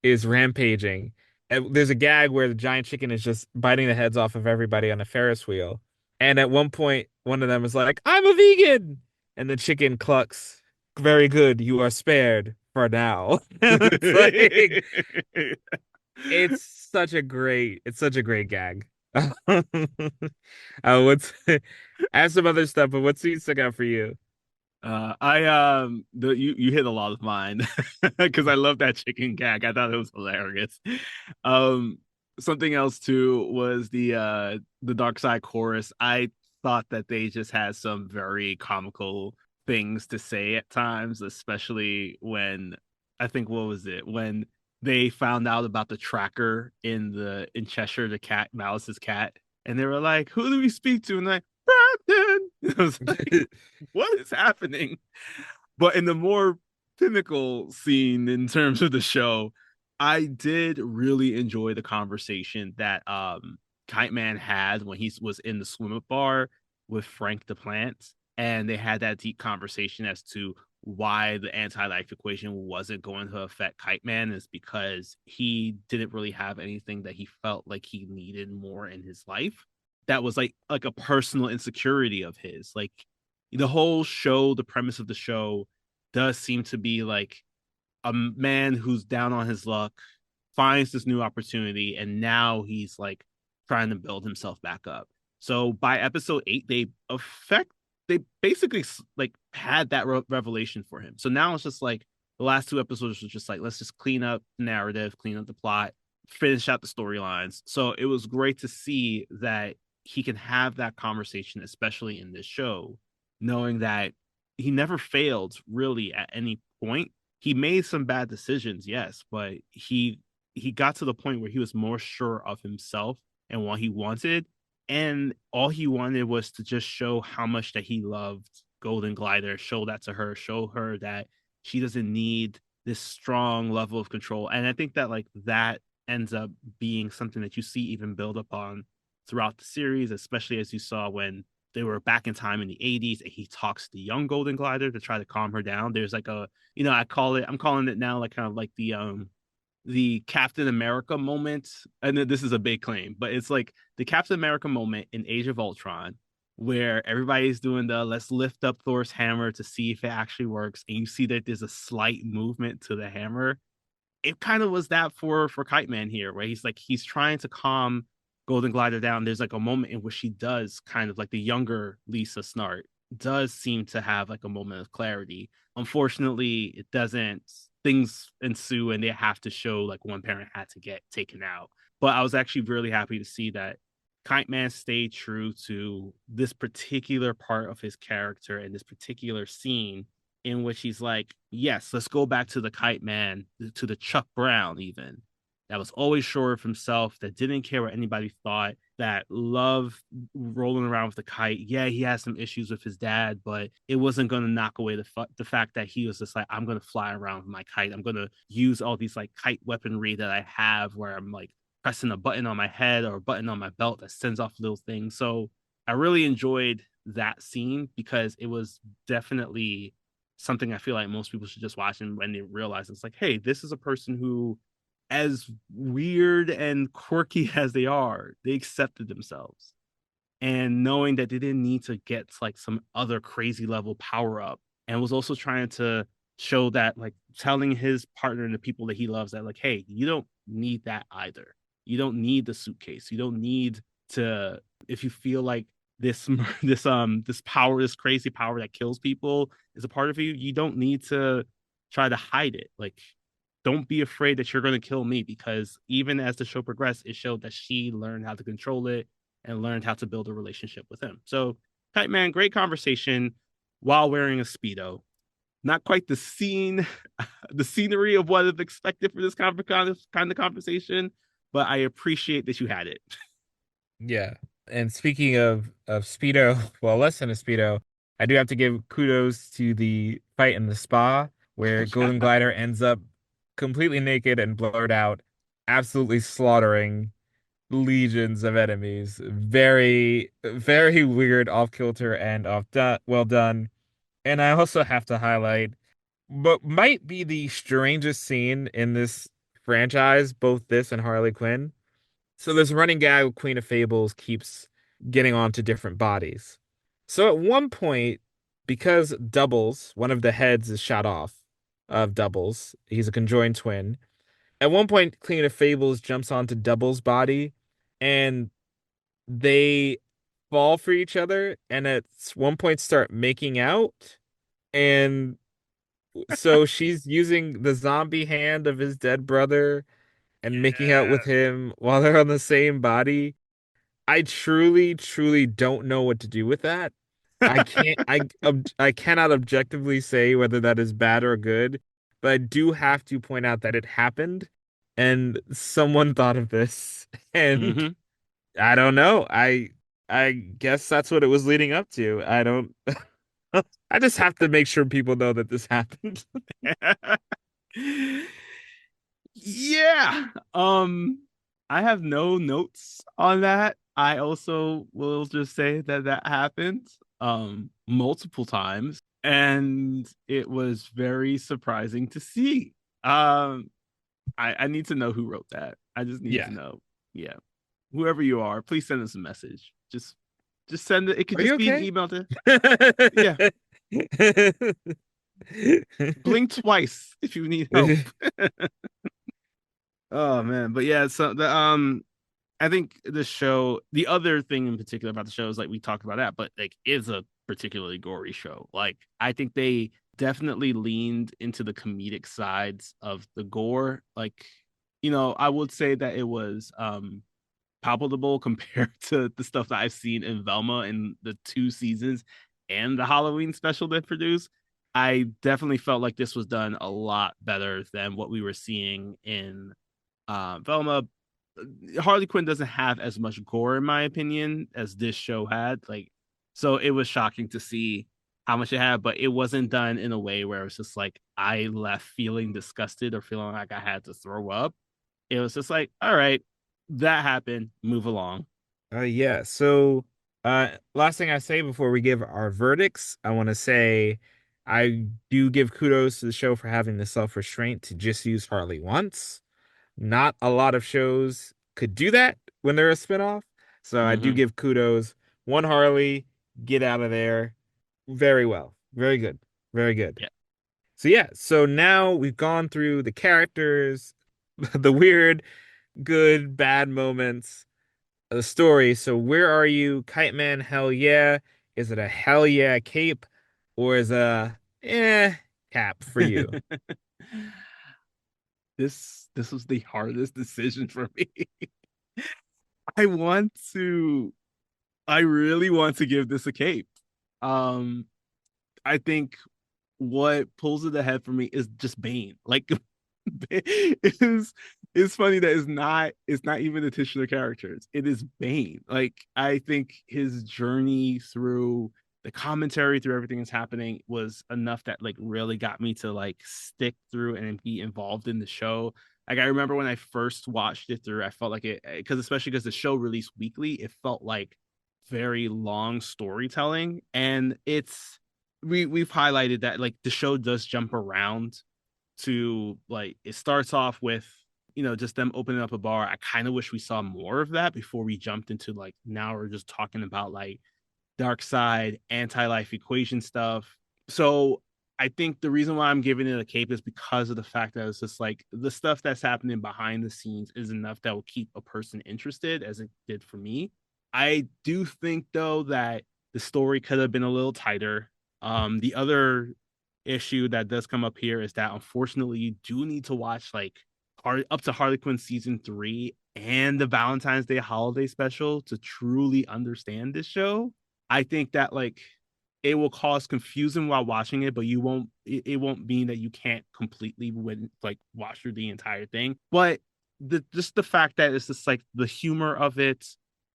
is rampaging. And there's a gag where the giant chicken is just biting the heads off of everybody on a Ferris wheel. And at one point, one of them is like, I'm a vegan. And the chicken clucks, very good, you are spared for now. And it's like, it's such a great gag. What's, I have some other stuff, but what scenes stuck out for you? I the you hit a lot of mine because I love that chicken gag. I thought it was hilarious. Um, Something else too was the Dark Side chorus. I thought that they just had some very comical things to say at times, especially when I think what was it when they found out about the tracker in Cheshire, the cat Malice's cat, and they were like, "Who do we speak to?" And like, Brandon. I was like, what is happening? But in the more pinnacle scene in terms of the show, I did really enjoy the conversation that Kite Man had when he was in the swim up bar with Frank the Plant. And they had that deep conversation as to why the anti-life equation wasn't going to affect Kite Man is because he didn't really have anything that he felt like he needed more in his life that was like a personal insecurity of his. Like the whole show, the premise of the show does seem to be like a man who's down on his luck finds this new opportunity and now he's like trying to build himself back up. So by episode 8 they basically like had that revelation for him. So now it's just like the last two episodes was just like let's just clean up the narrative, clean up the plot, finish out the storylines. So it was great to see that he can have that conversation, especially in this show, knowing that he never failed really at any point. He made some bad decisions, yes, but he got to the point where he was more sure of himself and what he wanted, and all he wanted was to just show how much that he loved Golden Glider, show that to her, show her that she doesn't need this strong level of control. And I think that like that ends up being something that you see even build upon throughout the series, especially as you saw when they were back in time in the 80s and he talks to the young Golden Glider to try to calm her down. There's like I'm calling it now like kind of like the Captain America moment. And this is a big claim, but it's like the Captain America moment in Age of Ultron where everybody's doing the let's lift up Thor's hammer to see if it actually works. And you see that there's a slight movement to the hammer. It kind of was that for Kite Man here, where he's trying to calm Golden Glider down. There's like a moment in which she does kind of like the younger Lisa Snart does seem to have like a moment of clarity. Unfortunately, it doesn't. Things ensue and they have to show like one parent had to get taken out. But I was actually really happy to see that Kite Man stayed true to this particular part of his character and this particular scene in which he's like, yes, let's go back to the Kite Man, to the Chuck Brown, even that was always sure of himself, that didn't care what anybody thought, that loved rolling around with the kite. Yeah, he had some issues with his dad, but it wasn't going to knock away the fact that he was just like, I'm going to fly around with my kite. I'm going to use all these like kite weaponry that I have where I'm like pressing a button on my head or a button on my belt that sends off little things. So I really enjoyed that scene because it was definitely something I feel like most people should just watch and when they realize it's like, hey, this is a person who as weird and quirky as they are, they accepted themselves. And knowing that they didn't need to get like some other crazy level power up, and was also trying to show that, like, telling his partner and the people that he loves that, like, hey, you don't need that either. You don't need the suitcase. You don't need to, if you feel like this this power, this crazy power that kills people is a part of you, you don't need to try to hide it. Like don't be afraid that you're going to kill me, because even as the show progressed, it showed that she learned how to control it and learned how to build a relationship with him. So, Kite Man, great conversation while wearing a Speedo. Not quite the scene, the scenery of what is expected for this kind of conversation, but I appreciate that you had it. Yeah. And speaking of Speedo, well, less than a Speedo, I do have to give kudos to the fight in the spa where Golden Yeah. Glider ends up completely naked and blurred out, absolutely slaughtering legions of enemies. Very, very weird, off kilter and well done. And I also have to highlight what might be the strangest scene in this franchise, both this and Harley Quinn. So this running gag with Queen of Fables keeps getting onto different bodies. So at one point, because Doubles, one of the heads is shot off of Doubles, he's a conjoined twin. At one point, Queen of Fables jumps onto Doubles' body and they fall for each other and at one point start making out. And so she's using the zombie hand of his dead brother and making out with Yeah. him while they're on the same body. I truly, truly don't know what to do with that. I cannot objectively say whether that is bad or good, but I do have to point out that it happened and someone thought of this. And Mm-hmm. I don't know. I guess that's what it was leading up to. I don't I just have to make sure people know that this happened. Yeah. I have no notes on that. I also will just say that that happened multiple times, and it was very surprising to see. I need to know who wrote that. I just need to Yeah. know. Yeah. Whoever you are, please send us a message. Just send it. It could Are you just be an okay? email to, yeah. Blink twice if you need help. Oh man, but yeah, so the I think the show, the other thing in particular about the show is like we talked about that, but like is a particularly gory show. Like I think they definitely leaned into the comedic sides of the gore. Like, I would say that it was palpable compared to the stuff that I've seen in Velma in the 2 seasons and the Halloween special they produced. I definitely felt like this was done a lot better than what we were seeing in Velma. Harley Quinn doesn't have as much gore, in my opinion, as this show had. Like, so it was shocking to see how much it had, but it wasn't done in a way where it's just like I left feeling disgusted or feeling like I had to throw up. It was just like, all right, that happened. Move along. Yeah. So, last thing I say before we give our verdicts, I want to say I do give kudos to the show for having the self-restraint to just use Harley once. Not a lot of shows could do that when they're a spinoff. So I do Mm-hmm. give kudos. One Harley, get out of there. Very well. Very good. Very good. Yeah. So yeah, so now we've gone through the characters, the weird, good, bad moments the story. So where are you, Kite Man? Hell yeah. Is it a hell yeah cape or is a cap for you? This was the hardest decision for me. I want to I really want to give this a cape. Um I think what pulls it ahead for me is just Bane. Like it's funny that it's not even the titular characters. It is Bane. Like I think his journey through the commentary through everything that's happening was enough that like really got me to like stick through and be involved in the show. Like I remember when I first watched it through, I felt like it because especially because the show released weekly, it felt like very long storytelling. And we've highlighted that like the show does jump around to like it starts off with just them opening up a bar. I kind of wish we saw more of that before we jumped into like now we're just talking about like dark side anti-life equation stuff. So I think the reason why I'm giving it a cape is because of the fact that it's just like the stuff that's happening behind the scenes is enough that will keep a person interested as it did for me. I do think though that the story could have been a little tighter. The other issue that does come up here is that unfortunately you do need to watch like up to Harley Quinn season 3 and the Valentine's Day holiday special to truly understand this show. I think that like it will cause confusion while watching it, but it won't mean that you can't completely like watch through the entire thing. But just the fact that it's just like the humor of it,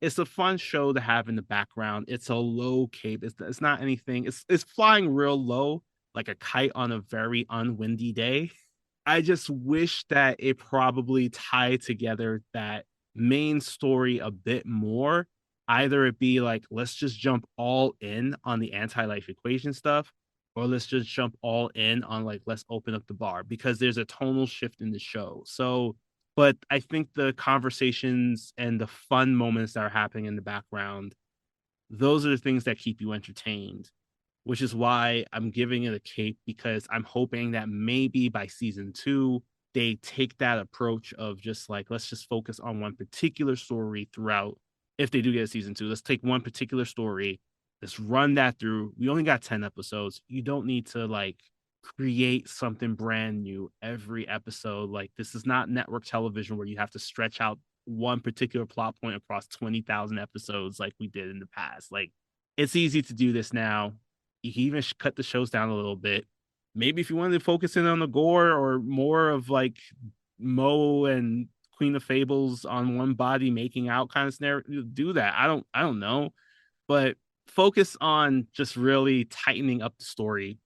it's a fun show to have in the background. It's a low cape. It's not anything. It's flying real low, like a kite on a very unwindy day. I just wish that it probably tied together that main story a bit more. Either it be like, let's just jump all in on the anti-life equation stuff, or let's just jump all in on like, let's open up the bar because there's a tonal shift in the show. So, but I think the conversations and the fun moments that are happening in the background, those are the things that keep you entertained, which is why I'm giving it a cape because I'm hoping that maybe by season 2, they take that approach of just like, let's just focus on one particular story throughout. If they do get a season 2, let's take one particular story, let's run that through. We only got 10 episodes. You don't need to like create something brand new every episode. Like, this is not network television where you have to stretch out one particular plot point across 20,000 episodes like we did in the past. Like, it's easy to do this now. You can even cut the shows down a little bit. Maybe if you wanted to focus in on the gore or more of like Mo and Queen of Fables on one body making out kind of scenario, do that. I don't know, but focus on just really tightening up the story.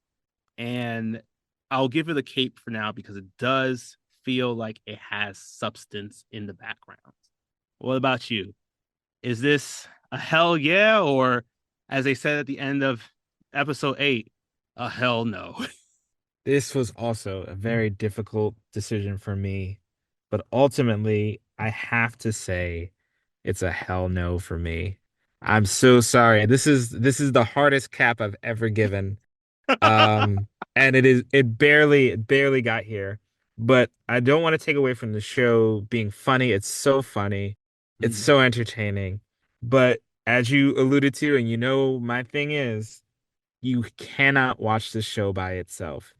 And I'll give it a cape for now because it does feel like it has substance in the background. What about you? Is this a hell yeah, or as they said at the end of episode 8, a hell no? This was also a very difficult decision for me, but ultimately, I have to say it's a hell no for me. I'm so sorry. This is the hardest cap I've ever given. Um, and it barely got here. But I don't want to take away from the show being funny. It's so funny. It's Mm, so entertaining. But as you alluded to, and you know, my thing is you cannot watch this show by itself.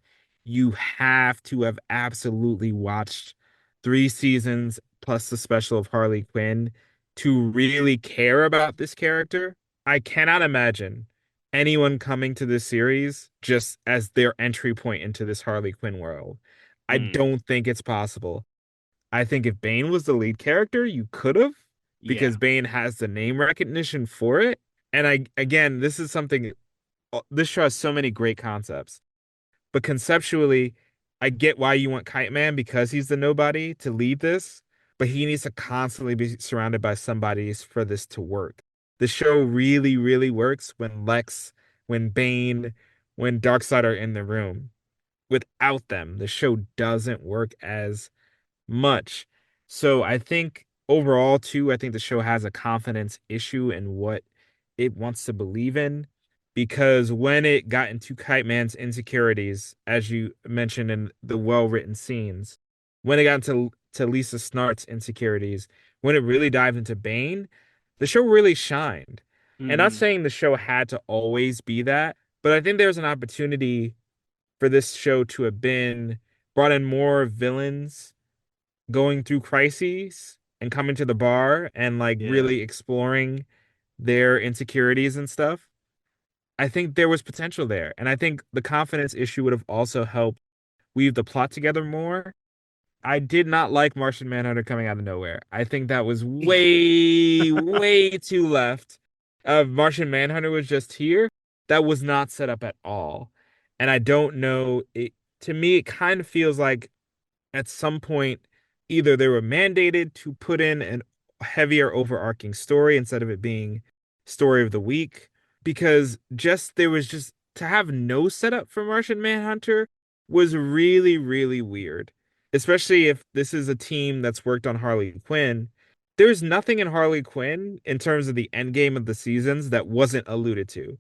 You have to have absolutely watched 3 seasons plus the special of Harley Quinn to really care about this character. I cannot imagine anyone coming to this series just as their entry point into this Harley Quinn world. I mm, don't think it's possible. I think if Bane was the lead character, you could have, yeah. because Bane has the name recognition for it. And again, this is something, this show has so many great concepts, but conceptually, I get why you want Kite Man because he's the nobody to lead this, but he needs to constantly be surrounded by somebody for this to work. The show really, really works when Lex, when Bane, when Darkseid are in the room. Without them, the show doesn't work as much. So I think overall, too, I think the show has a confidence issue in what it wants to believe in. Because when it got into Kite Man's insecurities, as you mentioned in the well-written scenes, when it got into to Lisa Snart's insecurities, when it really dived into Bane, the show really shined. And not Mm, saying the show had to always be that, but I think there's an opportunity for this show to have been brought in more villains going through crises and coming to the bar and like yeah. really exploring their insecurities and stuff. I think there was potential there. And I think the confidence issue would have also helped weave the plot together more. I did not like Martian Manhunter coming out of nowhere. I think that was way, way too left. Martian Manhunter was just here. That was not set up at all. And I don't know. To me, it kind of feels like at some point, either they were mandated to put in an heavier overarching story instead of it being story of the week, because just there was just to have no setup for Martian Manhunter was really, really weird. Especially if this is a team that's worked on Harley Quinn. There's nothing in Harley Quinn in terms of the end game of the seasons that wasn't alluded to.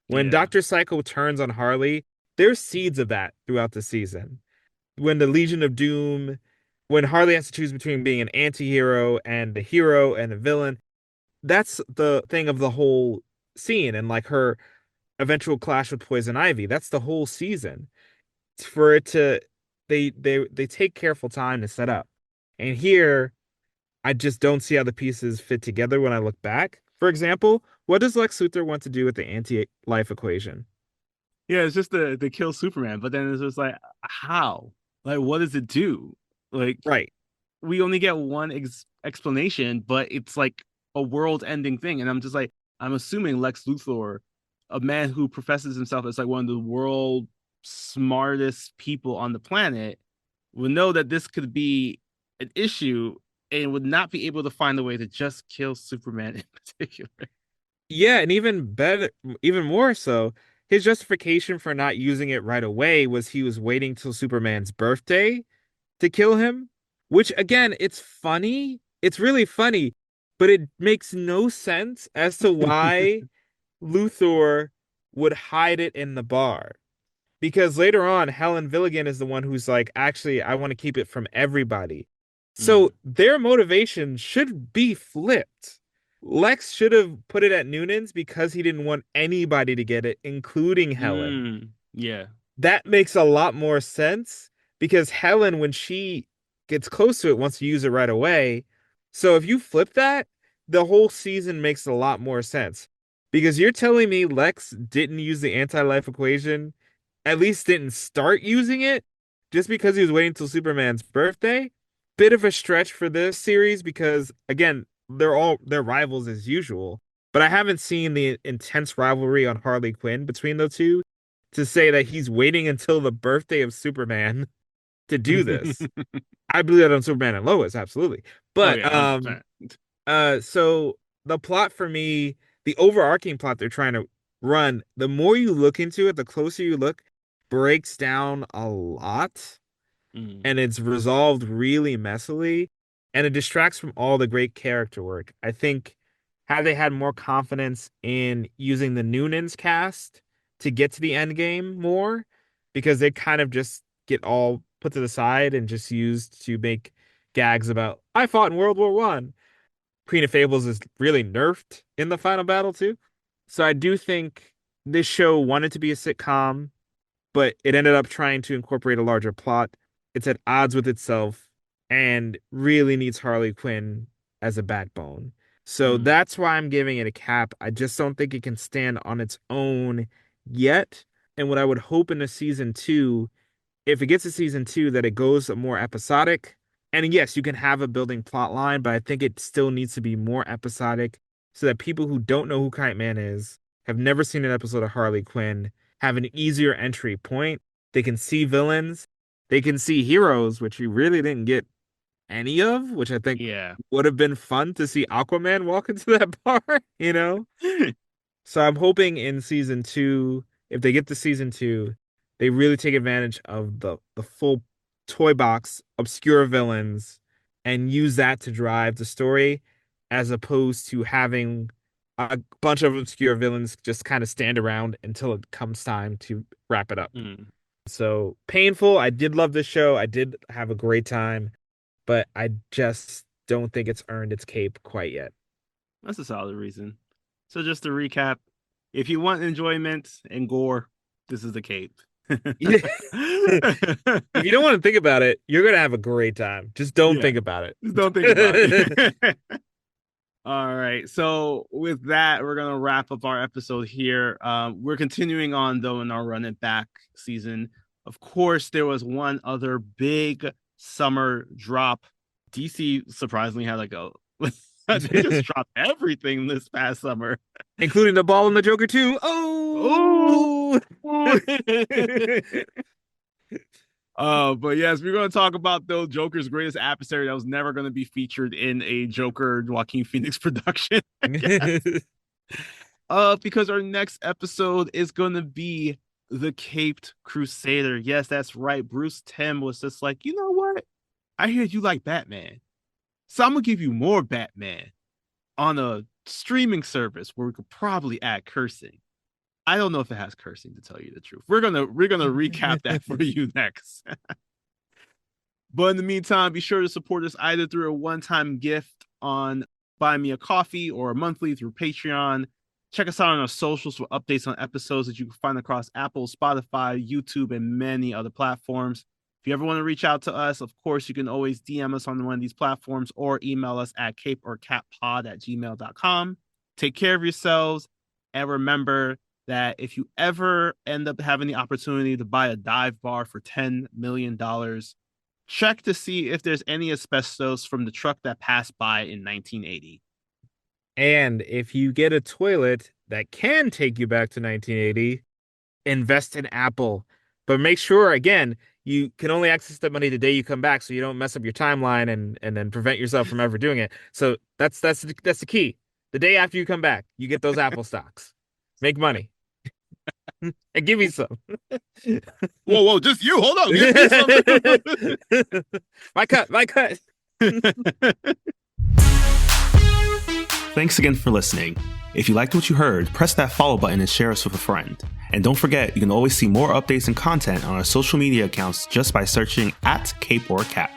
When Yeah. Dr. Psycho turns on Harley, there's seeds of that throughout the season. When the Legion of Doom, when Harley has to choose between being an anti-hero and a hero and a villain, that's the thing of the whole scene, and like her eventual clash with Poison Ivy. That's the whole season. for it to they take careful time to set up. And here I just don't see how the pieces fit together when I look back. For example, what does Lex Luthor want to do with the anti-life equation? Yeah, it's just the kill Superman, but then it's just like how? Like what does it do? Like Right. we only get one explanation, but it's like a world-ending thing, and I'm just like I'm assuming Lex Luthor, a man who professes himself as like one of the world smartest people on the planet, would know that this could be an issue and would not be able to find a way to just kill Superman in particular. Yeah, and even better, even more so, his justification for not using it right away was he was waiting till Superman's birthday to kill him, which again, it's funny. It's really funny, but it makes no sense as to why Luthor would hide it in the bar. Because later on, Helen Villigan is the one who's like, actually, I want to keep it from everybody. Mm. So their motivation should be flipped. Lex should have put it at Noonan's because he didn't want anybody to get it, including Helen. Yeah. That makes a lot more sense because Helen, when she gets close to it, wants to use it right away. So if you flip that, the whole season makes a lot more sense. Because you're telling me Lex didn't use the anti-life equation, at least didn't start using it, just because he was waiting till Superman's birthday? Bit of a stretch for this series because again, they're rivals as usual. But I haven't seen the intense rivalry on Harley Quinn between the two to say that he's waiting until the birthday of Superman to do this. I believe that on Superman and Lois, absolutely. Oh But yeah, 100%. so the plot for me, the overarching plot they're trying to run, the more you look into it, the closer you look, breaks down a lot Mm. and it's resolved really messily and it distracts from all the great character work. I think had they had more confidence in using the Noonan's cast to get to the end game more, because they kind of just get all put to the side and just used to make gags about I fought in World War One. Queen of Fables is really nerfed in the final battle too. So I do think this show wanted to be a sitcom, but it ended up trying to incorporate a larger plot. It's at odds with itself and really needs Harley Quinn as a backbone. So Mm. that's why I'm giving it a cap. I just don't think it can stand on its own yet. And what I would hope in a season two, if it gets to season two, that it goes more episodic. And yes, you can have a building plot line, but I think it still needs to be more episodic so that people who don't know who Kite Man is, have never seen an episode of Harley Quinn, have an easier entry point. They can see villains, they can see heroes, which you really didn't get any of, which I think Yeah. would have been fun to see Aquaman walk into that bar, you know? So I'm hoping in season two, if they get to season two, they really take advantage of the full toy box obscure villains and use that to drive the story, as opposed to having a bunch of obscure villains just kind of stand around until it comes time to wrap it up. Mm. So painful. I did love this show. I did have a great time, but I just don't think it's earned its cape quite yet. That's a solid reason. So just to recap, if you want enjoyment and gore, this is the cape. If you don't want to think about it, you're gonna have a great time. Just don't Yeah, think about just don't think about it. it. All right. So with that, we're gonna wrap up our episode here. We're continuing on though in our run it back season. Of course, there was one other big summer drop. DC surprisingly had like a they just dropped everything this past summer. Including the ball and the Joker too. Oh, Oh, but yes, we're going to talk about though Joker's greatest adversary that was never going to be featured in a Joker Joaquin Phoenix production. Because our next episode is going to be the Caped Crusader. Yes, that's right. Bruce Timm was just like, you know what? I hear you like Batman, so I'm gonna give you more Batman on a streaming service where we could probably add cursing. I don't know if it has cursing to tell you the truth. We're gonna recap that for you next. But in the meantime, be sure to support us either through a one-time gift on Buy Me a Coffee or a monthly through Patreon. Check us out on our socials for updates on episodes that you can find across Apple, Spotify, YouTube, and many other platforms. If you ever want to reach out to us, of course, you can always DM us on one of these platforms or email us at capeorcappod@gmail.com. Take care of yourselves, and remember that if you ever end up having the opportunity to buy a dive bar for $10 million, check to see if there's any asbestos from the truck that passed by in 1980. And if you get a toilet that can take you back to 1980, invest in Apple. But make sure, again, you can only access that money the day you come back, so you don't mess up your timeline and then prevent yourself from ever doing it. So that's the key. The day after you come back, you get those Apple stocks. Make money. And give me some. Whoa, just you. Hold on. Give me some. My cut. Thanks again for listening. If you liked what you heard, press that follow button and share us with a friend. And don't forget, you can always see more updates and content on our social media accounts just by searching @CapeOrCap.